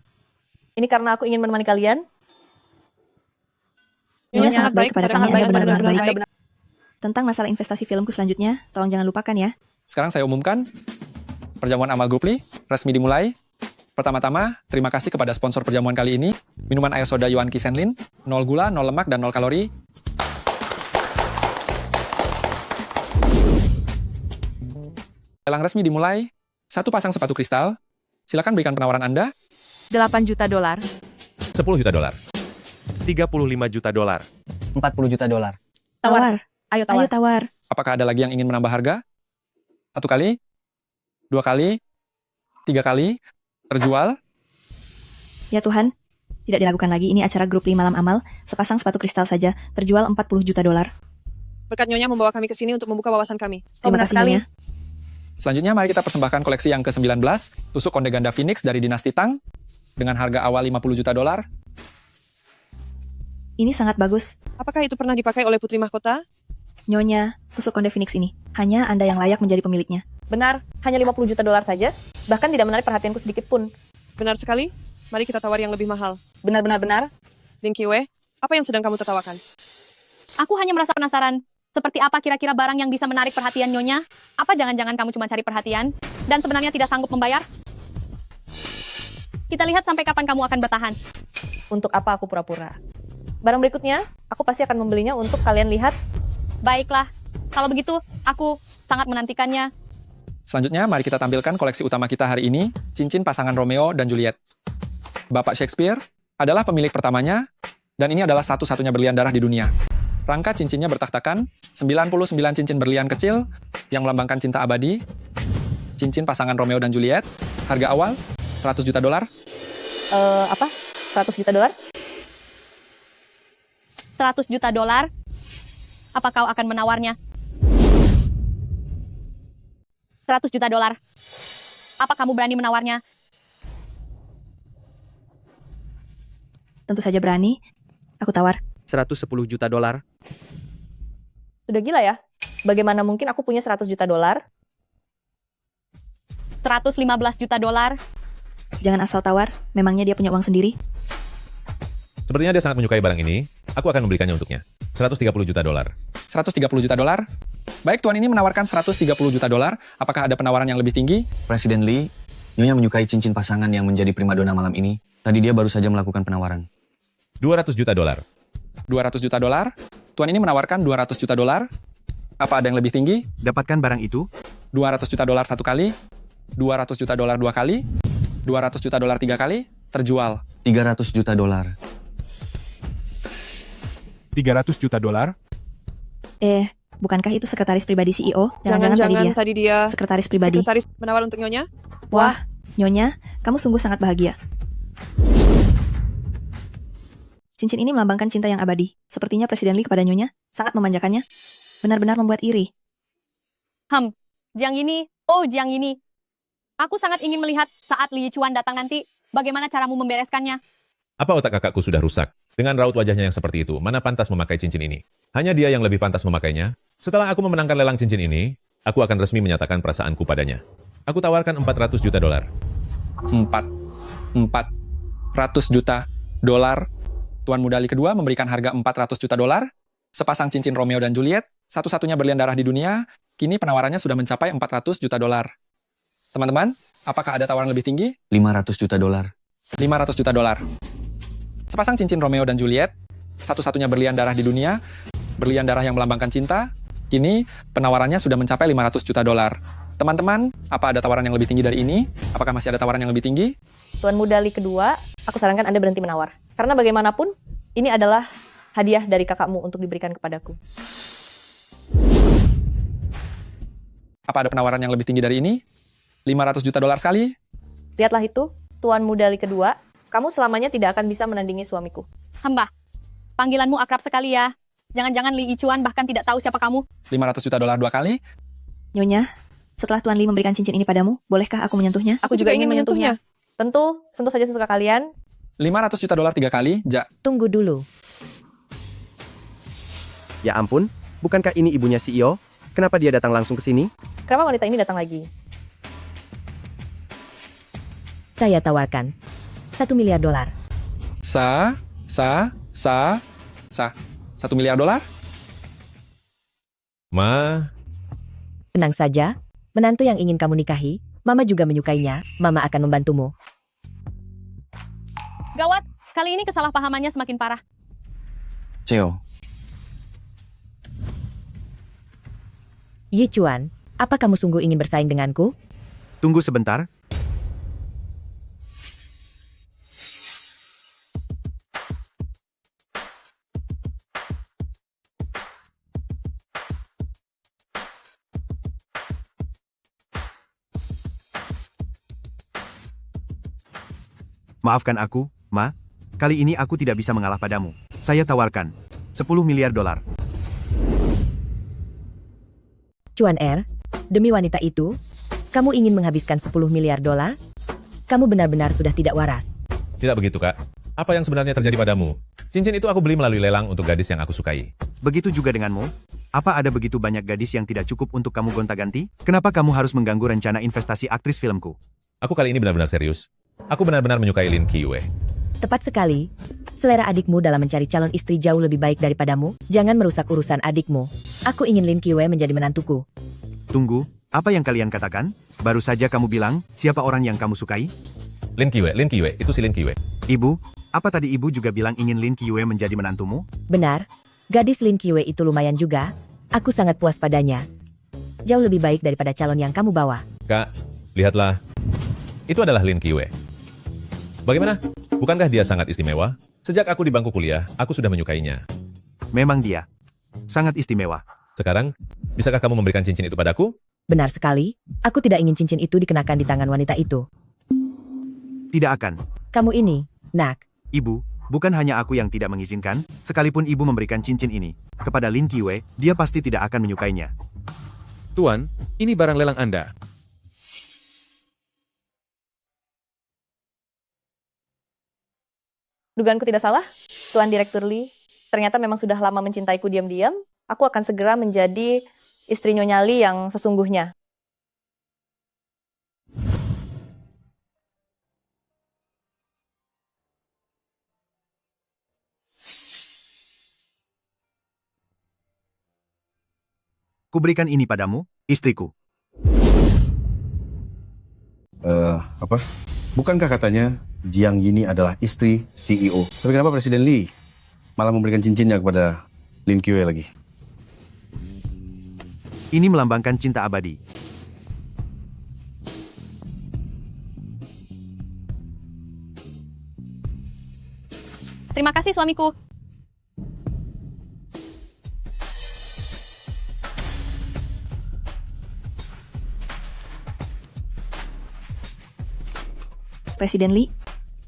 Ini karena aku ingin menemani kalian. Nyonya sangat baik kepada kami, Anda benar-benar baik. benar. Tentang masalah investasi filmku selanjutnya, tolong jangan lupakan ya. Sekarang saya umumkan, perjamuan amal grup Li resmi dimulai. Pertama-tama, terima kasih kepada sponsor perjamuan kali ini, minuman air soda Yuan Kisenlin, 0 gula, 0 lemak, dan 0 kalori. Lelang resmi dimulai, satu pasang sepatu kristal. Silakan berikan penawaran Anda. $8 juta. $10 juta. $35 juta. $40 juta. Tawar. Ayo tawar. Ayo tawar. Apakah ada lagi yang ingin menambah harga? 1 kali, 2 kali, 3 kali, terjual. Ya Tuhan, tidak dilakukan lagi, ini acara grup Li malam amal, sepasang sepatu kristal saja, terjual $40 juta. Berkat Nyonya membawa kami ke sini untuk membuka wawasan kami. Terima benar kasih, sekali. Nyonya. Selanjutnya, mari kita persembahkan koleksi yang ke-19, tusuk konde ganda Phoenix dari dinasti Tang, dengan harga awal $50 juta. Ini sangat bagus. Apakah itu pernah dipakai oleh Putri Mahkota? Nyonya, tusuk konde Phoenix ini, hanya Anda yang layak menjadi pemiliknya. Benar, hanya $50 juta saja, bahkan tidak menarik perhatianku sedikit pun. Benar sekali. Mari kita tawar yang lebih mahal. Benar. Lin Kyue, apa yang sedang kamu tertawakan? Aku hanya merasa penasaran. Seperti apa kira-kira barang yang bisa menarik perhatian Nyonya? Apa jangan-jangan kamu cuma cari perhatian? Dan sebenarnya tidak sanggup membayar? Kita lihat sampai kapan kamu akan bertahan. Untuk apa aku pura-pura? Barang berikutnya, aku pasti akan membelinya untuk kalian lihat. Baiklah, kalau begitu, aku sangat menantikannya. Selanjutnya, mari kita tampilkan koleksi utama kita hari ini, cincin pasangan Romeo dan Juliet. Bapak Shakespeare adalah pemilik pertamanya, dan ini adalah satu-satunya berlian darah di dunia. Rangka cincinnya bertaktakan, 99 cincin berlian kecil yang melambangkan cinta abadi. Cincin pasangan Romeo dan Juliet, harga awal 100 juta dolar? Apa? 100 juta dolar? 100 juta dolar? Apa kau akan menawarnya? 100 juta dolar. Apa kamu berani menawarnya? Tentu saja berani. Aku tawar. 110 juta dolar. Sudah gila ya? Bagaimana mungkin aku punya 100 juta dolar? 115 juta dolar? Jangan asal tawar. Memangnya dia punya uang sendiri? Sepertinya dia sangat menyukai barang ini. Aku akan membelikannya untuknya. 130 juta dolar. 130 juta dolar? Baik, tuan ini menawarkan 130 juta dolar. Apakah ada penawaran yang lebih tinggi? Presiden Lee, Nyonya menyukai cincin pasangan yang menjadi primadona malam ini. Tadi dia baru saja melakukan penawaran. 200 juta dolar. 200 juta dolar? Tuan ini menawarkan 200 juta dolar? Apa ada yang lebih tinggi? Dapatkan barang itu. 200 juta dolar 1 kali? 200 juta dolar 2 kali? 200 juta dolar 3 kali? Terjual. 300 juta dolar. 300 juta dolar? Bukankah itu sekretaris pribadi CEO? Jangan-jangan tadi dia sekretaris pribadi. Sekretaris menawar untuk Nyonya? Wah, Nyonya, kamu sungguh sangat bahagia. Cincin ini melambangkan cinta yang abadi. Sepertinya Presiden Lee kepada Nyonya sangat memanjakannya. Benar-benar membuat iri. Jiang Yini. Oh, Jiang Yini. Aku sangat ingin melihat saat Li Yichuan datang nanti, bagaimana caramu membereskannya. Apa otak kakakku sudah rusak? Dengan raut wajahnya yang seperti itu, mana pantas memakai cincin ini? Hanya dia yang lebih pantas memakainya. Setelah aku memenangkan lelang cincin ini, aku akan resmi menyatakan perasaanku padanya. Aku tawarkan 400 juta dolar. 400 juta dolar. Tuan Muda Lee kedua memberikan harga 400 juta dolar. Sepasang cincin Romeo dan Juliet, satu-satunya berlian darah di dunia, kini penawarannya sudah mencapai 400 juta dolar. Teman-teman, apakah ada tawaran lebih tinggi? 500 juta dolar. 500 juta dolar. Sepasang cincin Romeo dan Juliet, satu-satunya berlian darah di dunia, berlian darah yang melambangkan cinta, kini penawarannya sudah mencapai 500 juta dolar. Teman-teman, apa ada tawaran yang lebih tinggi dari ini? Apakah masih ada tawaran yang lebih tinggi? Tuan Muda Lee kedua, aku sarankan Anda berhenti menawar. Karena bagaimanapun, ini adalah hadiah dari kakakmu untuk diberikan kepadaku. Apa ada penawaran yang lebih tinggi dari ini? 500 juta dolar sekali? Lihatlah itu, Tuan Muda Lee kedua, kamu selamanya tidak akan bisa menandingi suamiku. Hamba, panggilanmu akrab sekali ya. Jangan-jangan Li Yichuan bahkan tidak tahu siapa kamu. 500 juta dolar 2 kali? Nyonya, setelah Tuan Lee memberikan cincin ini padamu, bolehkah aku menyentuhnya? Aku juga ingin menyentuhnya. Tentu, sentuh saja sesuka kalian. 500 juta dolar 3 kali, Tunggu dulu. Ya ampun, bukankah ini ibunya CEO? Kenapa dia datang langsung ke sini? Kenapa wanita ini datang lagi? Saya tawarkan 1 miliar dolar. 1 miliar dolar? Ma, Tenang saja, menantu yang ingin kamu nikahi, Mama juga menyukainya, Mama akan membantumu. Gawat, kali ini kesalahpahamannya semakin parah. Cheo, Yichuan, apa kamu sungguh ingin bersaing denganku? Tunggu sebentar. Maafkan aku, Ma. Kali ini aku tidak bisa mengalah padamu. Saya tawarkan 10 miliar dolar. Chuan demi wanita itu, kamu ingin menghabiskan 10 miliar dolar? Kamu benar-benar sudah tidak waras. tidak begitu, Kak. Apa yang sebenarnya terjadi padamu? Cincin itu aku beli melalui lelang untuk gadis yang aku sukai. Begitu juga denganmu? Apa ada begitu banyak gadis yang tidak cukup untuk kamu gonta-ganti? Kenapa kamu harus mengganggu rencana investasi aktris filmku? Aku kali ini benar-benar serius. Aku benar-benar menyukai Lin Qiyue. Tepat sekali. Selera adikmu dalam mencari calon istri jauh lebih baik daripadamu. Jangan merusak urusan adikmu. Aku ingin Lin Qiyue menjadi menantuku. Tunggu, apa yang kalian katakan? Baru saja kamu bilang, siapa orang yang kamu sukai? Lin Qiyue, itu si Lin Qiyue. Ibu, apa tadi ibu juga bilang ingin Lin Qiyue menjadi menantumu? Benar, gadis Lin Qiyue itu lumayan juga. Aku sangat puas padanya. Jauh lebih baik daripada calon yang kamu bawa. Kak, lihatlah. Itu adalah Lin Qiyue. Bagaimana? Bukankah dia sangat istimewa? Sejak aku di bangku kuliah, aku sudah menyukainya. Memang dia. Sangat istimewa. Sekarang, bisakah kamu memberikan cincin itu padaku? Benar sekali, aku tidak ingin cincin itu dikenakan di tangan wanita itu. Tidak akan. Kamu ini, nak. Ibu, bukan hanya aku yang tidak mengizinkan, sekalipun ibu memberikan cincin ini kepada Lin Qiwei, dia pasti tidak akan menyukainya. Tuan, ini barang lelang Anda. Dugaanku tidak salah, Tuan Direktur Lee. Ternyata memang sudah lama mencintaiku diam-diam. Aku akan segera menjadi istri Nyonya Lee yang sesungguhnya. Kuberikan ini padamu, istriku. Apa? Bukankah katanya Jiang Yini adalah istri CEO? Tapi kenapa Presiden Lee malah memberikan cincinnya kepada Lin Qiwei lagi? Ini melambangkan cinta abadi. Terima kasih suamiku. Presiden Lee,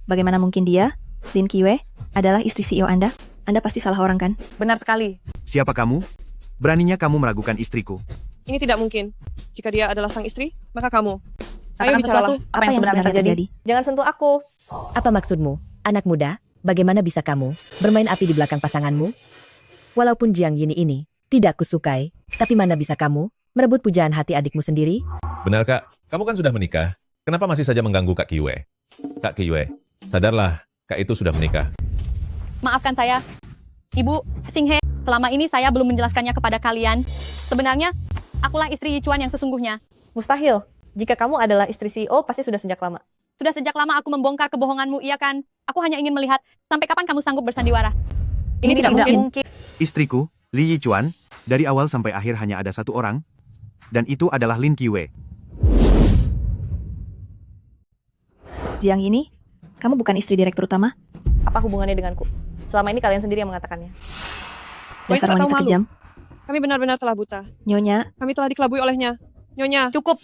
bagaimana mungkin dia, Lin Qiwei, adalah istri CEO Anda? Anda pasti salah orang kan? Benar sekali. Siapa kamu? Beraninya kamu meragukan istriku. Ini tidak mungkin. Jika dia adalah sang istri, maka kamu. Ayo Katakan bicaralah. sesuatu, apa yang sebenarnya terjadi? Jangan sentuh aku. Apa maksudmu, anak muda? Bagaimana bisa kamu bermain api di belakang pasanganmu? Walaupun Jiang Yini ini tidak kusukai, tapi mana bisa kamu merebut pujaan hati adikmu sendiri? Benar, Kak. Kamu kan sudah menikah. Kenapa masih saja mengganggu Kak Qiwei? Kak Qiwei, sadarlah, Kak itu sudah menikah. Maafkan saya. Ibu, Xinghe, selama ini saya belum menjelaskannya kepada kalian. Sebenarnya, akulah istri Yichuan yang sesungguhnya. Mustahil. Jika kamu adalah istri CEO, pasti sudah sejak lama. Sudah sejak lama aku membongkar kebohonganmu, iya kan? Aku hanya ingin melihat sampai kapan kamu sanggup bersandiwara. Ini tidak mungkin. Istriku, Li Yichuan, dari awal sampai akhir hanya ada satu orang, dan itu adalah Lin Qiwei. Jiang Yini, kamu bukan istri direktur utama? Apa hubungannya denganku? Selama ini kalian sendiri yang mengatakannya. Dasar tak tahu wanita malu. kejam. Kami benar-benar telah buta. Nyonya, Kami telah dikelabui olehnya. Nyonya. Cukup.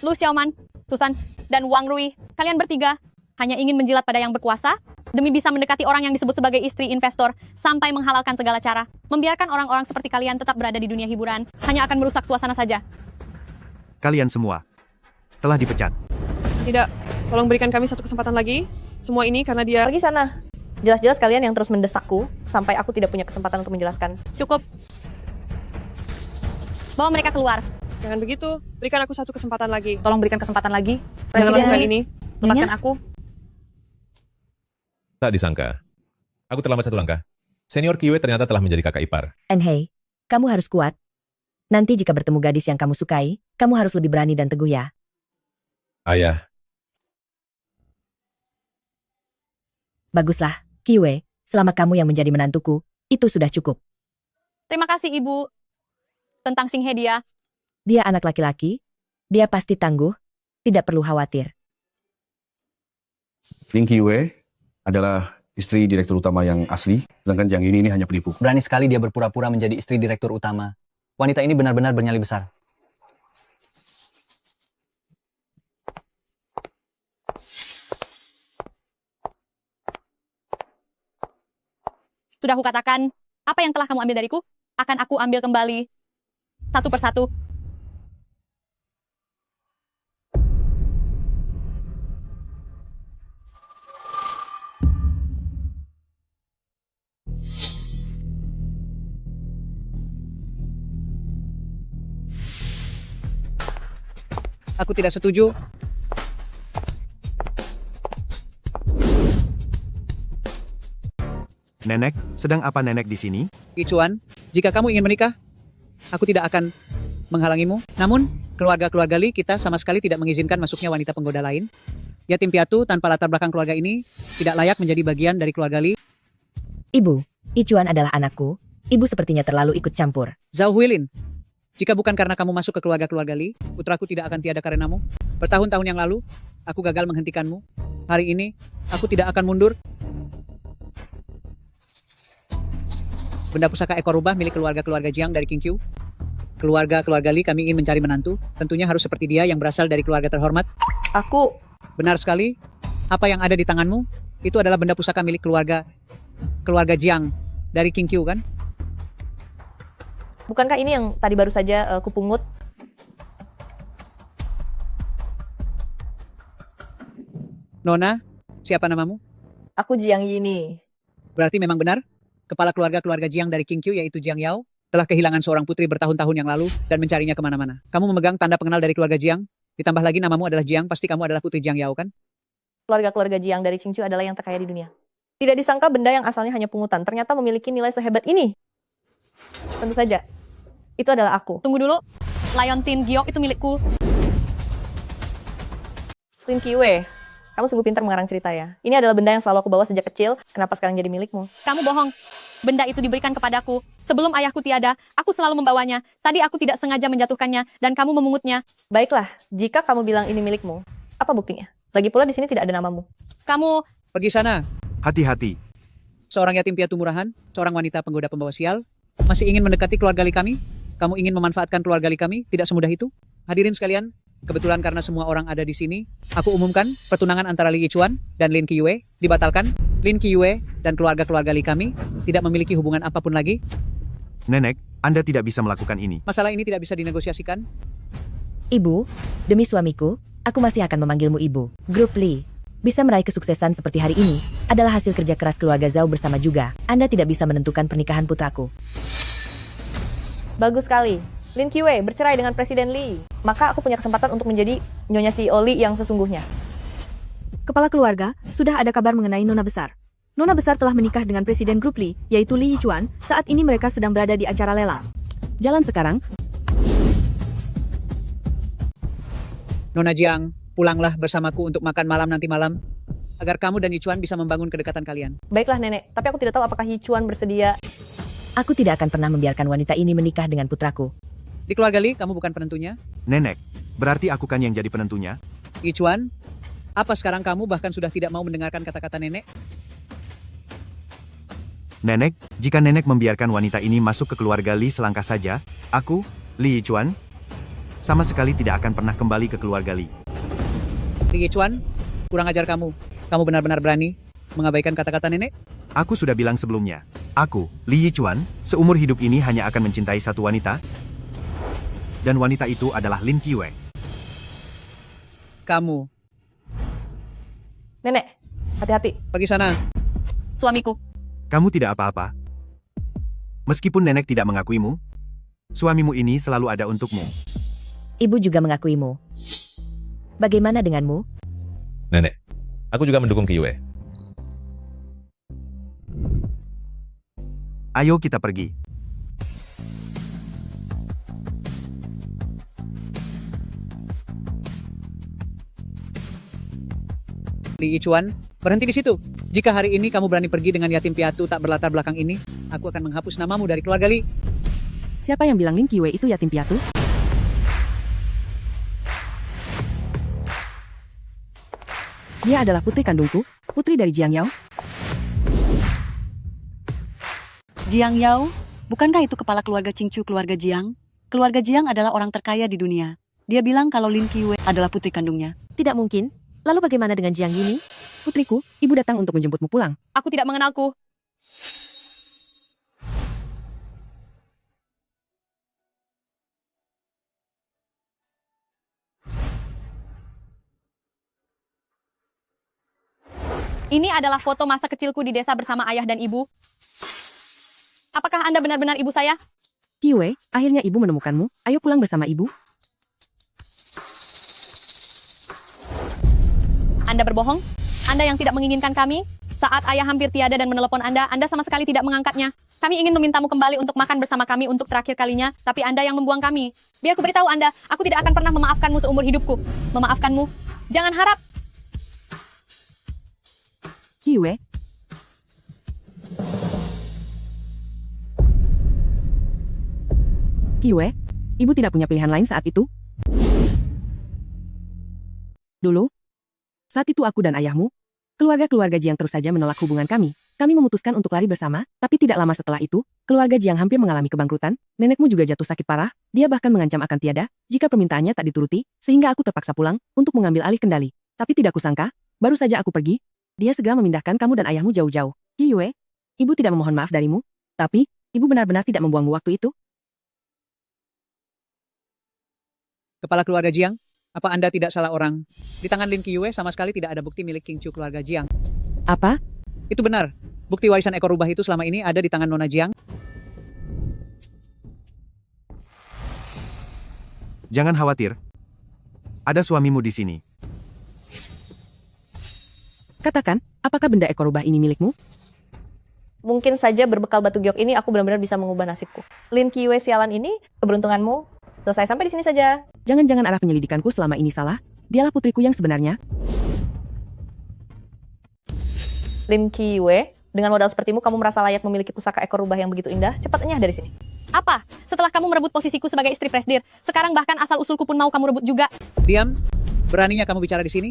Lu Xiaoman, Susan, dan Wang Rui, kalian bertiga hanya ingin menjilat pada yang berkuasa demi bisa mendekati orang yang disebut sebagai istri investor sampai menghalalkan segala cara. Membiarkan orang-orang seperti kalian tetap berada di dunia hiburan hanya akan merusak suasana saja. Kalian semua telah dipecat. Tidak. Tolong berikan kami satu kesempatan lagi. Semua ini karena dia... Pergi sana. Jelas-jelas kalian yang terus mendesakku sampai aku tidak punya kesempatan untuk menjelaskan. Cukup. Bawa mereka keluar. Jangan begitu. Berikan aku satu kesempatan lagi. Tolong berikan kesempatan lagi. Jangan Presiden lakukan Lee, ini. lepaskan aku. Tak disangka. Aku terlambat satu langkah. Senior Qiwei ternyata telah menjadi kakak ipar. Hei, kamu harus kuat. Nanti jika bertemu gadis yang kamu sukai, kamu harus lebih berani dan teguh ya. Ayah, Baguslah, Qiwei, selama kamu yang menjadi menantuku, itu sudah cukup. Terima kasih, Ibu. Tentang Xinghe dia. Dia anak laki-laki, dia pasti tangguh, tidak perlu khawatir. Lin Qiwei adalah istri direktur utama yang asli, sedangkan Jiang Yini ini hanya penipu. Berani sekali dia berpura-pura menjadi istri direktur utama. Wanita ini benar-benar bernyali besar. Sudah kukatakan, apa yang telah kamu ambil dariku, akan aku ambil kembali. Satu persatu. Aku tidak setuju. Nenek, sedang apa nenek di sini? Yichuan, jika kamu ingin menikah, aku tidak akan menghalangimu. Namun, keluarga-keluarga Lee kita sama sekali tidak mengizinkan masuknya wanita penggoda lain. Yatim piatu tanpa latar belakang keluarga ini tidak layak menjadi bagian dari keluarga Lee. Ibu, Yichuan adalah anakku. Ibu sepertinya terlalu ikut campur. Zhao Huilin, jika bukan karena kamu masuk ke keluarga-keluarga Lee, putraku tidak akan tiada karenamu. Bertahun-tahun yang lalu, aku gagal menghentikanmu. Hari ini, aku tidak akan mundur. Benda pusaka ekor rubah milik keluarga-keluarga Jiang dari King Qiu. Keluarga-keluarga Lee kami ingin mencari menantu. Tentunya harus seperti dia yang berasal dari keluarga terhormat. Benar sekali. Apa yang ada di tanganmu, itu adalah benda pusaka milik keluarga Jiang dari King Q, kan? Bukankah ini yang tadi baru saja kupungut? Nona, siapa namamu? Aku Jiang Yini. Berarti memang benar, kepala keluarga Jiang dari King Q yaitu Jiang Yao telah kehilangan seorang putri bertahun-tahun yang lalu dan mencarinya kemana-mana. Kamu memegang tanda pengenal dari keluarga Jiang, ditambah lagi namamu adalah Jiang, pasti kamu adalah putri Jiang Yao, kan? Keluarga Jiang dari Qingqiu adalah yang terkaya di dunia. Tidak disangka benda yang asalnya hanya pungutan ternyata memiliki nilai sehebat ini. Tentu saja, itu adalah aku. Tunggu dulu, Lion Tin Giok itu milikku. Lin Qiwei, kamu sungguh pintar mengarang cerita ya. Ini adalah benda yang selalu aku bawa sejak kecil, kenapa sekarang jadi milikmu? Kamu bohong. Benda itu diberikan kepadaku. Sebelum ayahku tiada, aku selalu membawanya. Tadi aku tidak sengaja menjatuhkannya, dan kamu memungutnya. Baiklah, jika kamu bilang ini milikmu, apa buktinya? Lagi pula di sini tidak ada namamu. Kamu... Pergi sana. Hati-hati. Seorang yatim piatu murahan, seorang wanita penggoda pembawa sial, masih ingin mendekati keluarga Li kami? Kamu ingin memanfaatkan keluarga Li kami? Tidak semudah itu. Hadirin sekalian, kebetulan karena semua orang ada di sini, aku umumkan pertunangan antara Li Yichuan dan Lin Qiwei dibatalkan. Lin Qiwei dan keluarga Li kami tidak memiliki hubungan apapun lagi. Nenek, Anda tidak bisa melakukan ini. Masalah ini tidak bisa dinegosiasikan. Ibu, demi suamiku, aku masih akan memanggilmu ibu. Grup Li bisa meraih kesuksesan seperti hari ini adalah hasil kerja keras keluarga Zhao bersama juga. Anda tidak bisa menentukan pernikahan putraku. Bagus sekali. Lin Qiwei bercerai dengan Presiden Li. Maka aku punya kesempatan untuk menjadi Nyonya CEO Li yang sesungguhnya. Kepala keluarga, sudah ada kabar mengenai Nona Besar. Nona Besar telah menikah dengan Presiden Grup Li, yaitu Li Yichuan. Saat ini mereka sedang berada di acara lelang. Jalan sekarang. Nona Jiang, pulanglah bersamaku untuk makan malam nanti malam, agar kamu dan Yichuan bisa membangun kedekatan kalian. Baiklah nenek, tapi aku tidak tahu apakah Yichuan bersedia. Aku tidak akan pernah membiarkan wanita ini menikah dengan putraku. Di keluarga Li, kamu bukan penentunya? Nenek, berarti aku kan yang jadi penentunya? Yichuan, apa sekarang kamu bahkan sudah tidak mau mendengarkan kata-kata nenek? Nenek, jika nenek membiarkan wanita ini masuk ke keluarga Li selangkah saja, aku, Li Yichuan, sama sekali tidak akan pernah kembali ke keluarga Li. Li Yichuan, kurang ajar kamu. Kamu benar-benar berani mengabaikan kata-kata nenek? Aku sudah bilang sebelumnya, aku, Li Yichuan, seumur hidup ini hanya akan mencintai satu wanita, dan wanita itu adalah Lin Qiwei. Kamu. Nenek, hati-hati. Pergi sana. Suamiku. Kamu tidak apa-apa. Meskipun nenek tidak mengakuimu, suamimu ini selalu ada untukmu. Ibu juga mengakuimu. Bagaimana denganmu? Nenek, aku juga mendukung Qiwei. Ayo kita pergi. Li Yichuan, berhenti di situ. Jika hari ini kamu berani pergi dengan yatim piatu tak berlatar belakang ini, aku akan menghapus namamu dari keluarga Li. Siapa yang bilang Lin Qiwei itu yatim piatu? Dia adalah putri kandungku, putri dari Jiang Yao. Jiang Yao, bukankah itu kepala keluarga Qingqiu keluarga Jiang? Keluarga Jiang adalah orang terkaya di dunia. Dia bilang kalau Lin Qiwei adalah putri kandungnya. Tidak mungkin. Lalu bagaimana dengan Jiang Yini? Putriku, ibu datang untuk menjemputmu pulang. Aku tidak mengenalku. Ini adalah foto masa kecilku di desa bersama ayah dan ibu. Apakah Anda benar-benar ibu saya? Qiwei, akhirnya ibu menemukanmu. Ayo pulang bersama ibu. Anda berbohong? Anda yang tidak menginginkan kami? Saat ayah hampir tiada dan menelepon Anda sama sekali tidak mengangkatnya. Kami ingin memintamu kembali untuk makan bersama kami untuk terakhir kalinya, tapi Anda yang membuang kami. Biar ku beritahu Anda, aku tidak akan pernah memaafkanmu seumur hidupku. Memaafkanmu? Jangan harap. Qiwei. Qiwei, ibu tidak punya pilihan lain saat itu? Dulu, saat itu aku dan ayahmu, keluarga Jiang terus saja menolak hubungan kami. Kami memutuskan untuk lari bersama, tapi tidak lama setelah itu, keluarga Jiang hampir mengalami kebangkrutan, nenekmu juga jatuh sakit parah, dia bahkan mengancam akan tiada, jika permintaannya tak dituruti, sehingga aku terpaksa pulang, untuk mengambil alih kendali. Tapi tidak kusangka, baru saja aku pergi, dia segera memindahkan kamu dan ayahmu jauh-jauh. Qi Yue, ibu tidak memohon maaf darimu, tapi ibu benar-benar tidak membuangmu waktu itu. Kepala keluarga Jiang, apa Anda tidak salah orang? Di tangan Lin Qiue sama sekali tidak ada bukti milik King Chu keluarga Jiang. Apa? Itu benar. Bukti warisan ekor rubah itu selama ini ada di tangan Nona Jiang. Jangan khawatir. Ada suamimu di sini. Katakan, apakah benda ekor rubah ini milikmu? Mungkin saja berbekal batu giok ini aku benar-benar bisa mengubah nasibku. Lin Qiue sialan ini, keberuntunganmu selesai sampai di sini saja. Jangan-jangan arah penyelidikanku selama ini salah. Dialah putriku yang sebenarnya. Lin Qiue, dengan modal sepertimu kamu merasa layak memiliki pusaka ekor rubah yang begitu indah? Cepat enyah dari sini. Apa? Setelah kamu merebut posisiku sebagai istri presdir, sekarang bahkan asal-usulku pun mau kamu rebut juga. Diam. Beraninya kamu bicara di sini?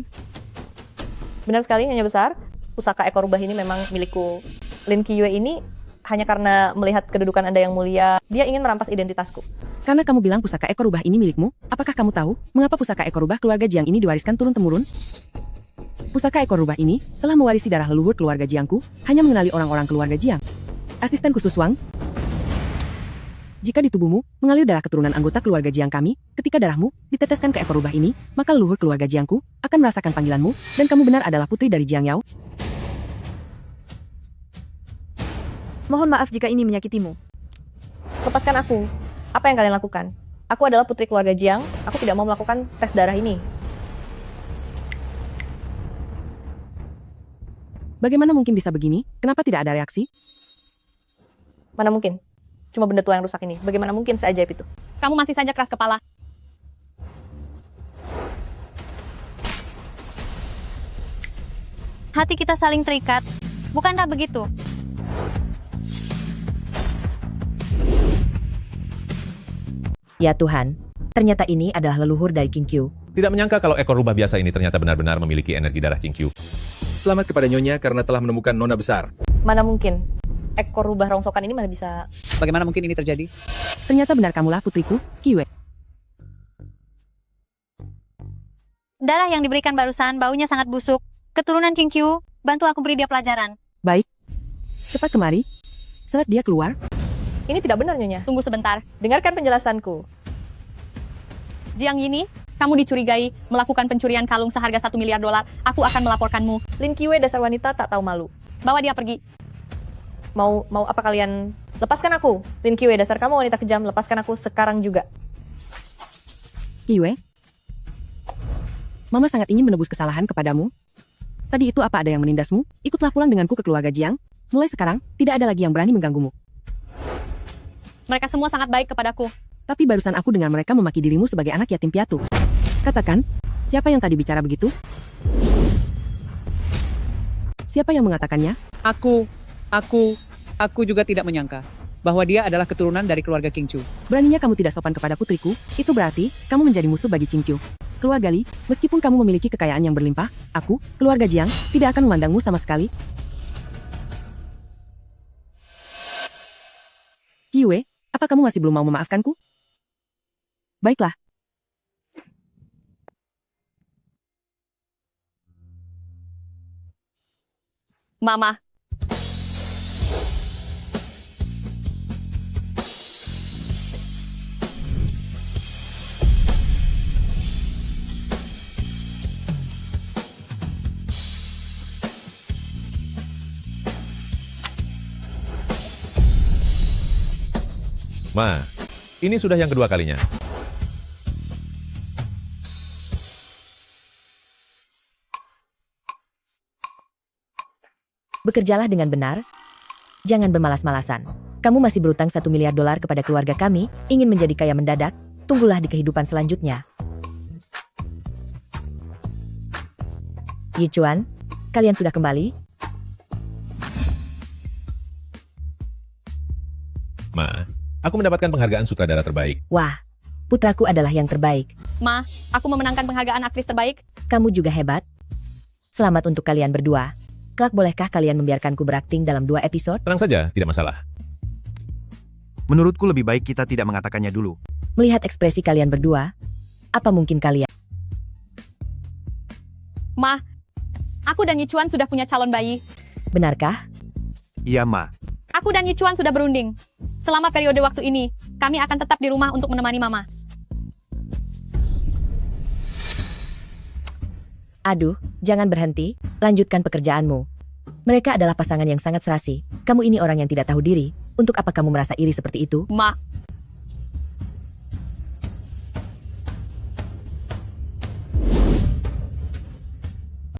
Benar sekali, Nyonya Besar. Pusaka ekor rubah ini memang milikku. Lin Qiue ini hanya karena melihat kedudukan Anda yang mulia, dia ingin merampas identitasku. Karena kamu bilang pusaka ekor rubah ini milikmu, apakah kamu tahu mengapa pusaka ekor rubah keluarga Jiang ini diwariskan turun-temurun? Pusaka ekor rubah ini telah mewarisi darah leluhur keluarga Jiangku, hanya mengenali orang-orang keluarga Jiang. Asisten khusus Wang, jika di tubuhmu mengalir darah keturunan anggota keluarga Jiang kami, ketika darahmu diteteskan ke ekor rubah ini, maka leluhur keluarga Jiangku akan merasakan panggilanmu, dan kamu benar adalah putri dari Jiang Yao. Mohon maaf jika ini menyakitimu. Lepaskan aku. Apa yang kalian lakukan? Aku adalah putri keluarga Jiang, aku tidak mau melakukan tes darah ini. Bagaimana mungkin bisa begini? Kenapa tidak ada reaksi? Mana mungkin? Cuma benda tua yang rusak ini. Bagaimana mungkin seajaib itu? Kamu masih saja keras kepala. Hati kita saling terikat, bukankah begitu? Ya Tuhan, ternyata ini adalah leluhur dari King Qiu. Tidak menyangka kalau ekor rubah biasa ini ternyata benar-benar memiliki energi darah King Qiu. Selamat kepada Nyonya karena telah menemukan Nona Besar. Mana mungkin? Ekor rubah rongsokan ini mana bisa... Bagaimana mungkin ini terjadi? Ternyata benar kamulah putriku, Qiue. Darah yang diberikan barusan baunya sangat busuk. Keturunan King Qiu, bantu aku beri dia pelajaran. Baik. Cepat kemari. Saat dia keluar. Ini tidak benar, Nyonya. Tunggu sebentar. Dengarkan penjelasanku. Jiang Yini, kamu dicurigai melakukan pencurian kalung seharga $1 miliar. Aku akan melaporkanmu. Lin Qiue dasar wanita tak tahu malu. Bawa dia pergi. Mau apa kalian? Lepaskan aku. Lin Qiue dasar kamu wanita kejam. Lepaskan aku sekarang juga. Qiue, Mama sangat ingin menebus kesalahan kepadamu. Tadi itu apa ada yang menindasmu? Ikutlah pulang denganku ke keluarga Jiang. Mulai sekarang, tidak ada lagi yang berani mengganggumu. Mereka semua sangat baik kepadaku. Tapi barusan aku dengar mereka memaki dirimu sebagai anak yatim piatu. Katakan, siapa yang tadi bicara begitu? Siapa yang mengatakannya? Aku juga tidak menyangka bahwa dia adalah keturunan dari keluarga King Chu. Beraninya kamu tidak sopan kepada putriku, itu berarti kamu menjadi musuh bagi King Chu. Keluarga Li, meskipun kamu memiliki kekayaan yang berlimpah, aku, keluarga Jiang, tidak akan memandangmu sama sekali. Qiue, apa kamu masih belum mau memaafkanku? Baiklah. Mama. Ma, ini sudah yang kedua kalinya. Bekerjalah dengan benar. Jangan bermalas-malasan. Kamu masih berutang $1 miliar kepada keluarga kami, ingin menjadi kaya mendadak, tunggulah di kehidupan selanjutnya. Yi Chuan, kalian sudah kembali? Ma, aku mendapatkan penghargaan sutradara terbaik. Wah, putraku adalah yang terbaik. Ma, aku memenangkan penghargaan aktris terbaik. Kamu juga hebat. Selamat untuk kalian berdua. Kelak bolehkah kalian membiarkanku berakting dalam 2 episode? Tenang saja, tidak masalah. Menurutku lebih baik kita tidak mengatakannya dulu. Melihat ekspresi kalian berdua, apa mungkin kalian Ma, aku dan Yichuan sudah punya calon bayi. Benarkah? Iya, Ma. Aku dan Yichuan sudah berunding. Selama periode waktu ini, kami akan tetap di rumah untuk menemani Mama. Aduh, jangan berhenti, lanjutkan pekerjaanmu. Mereka adalah pasangan yang sangat serasi. Kamu ini orang yang tidak tahu diri. Untuk apa kamu merasa iri seperti itu? Ma,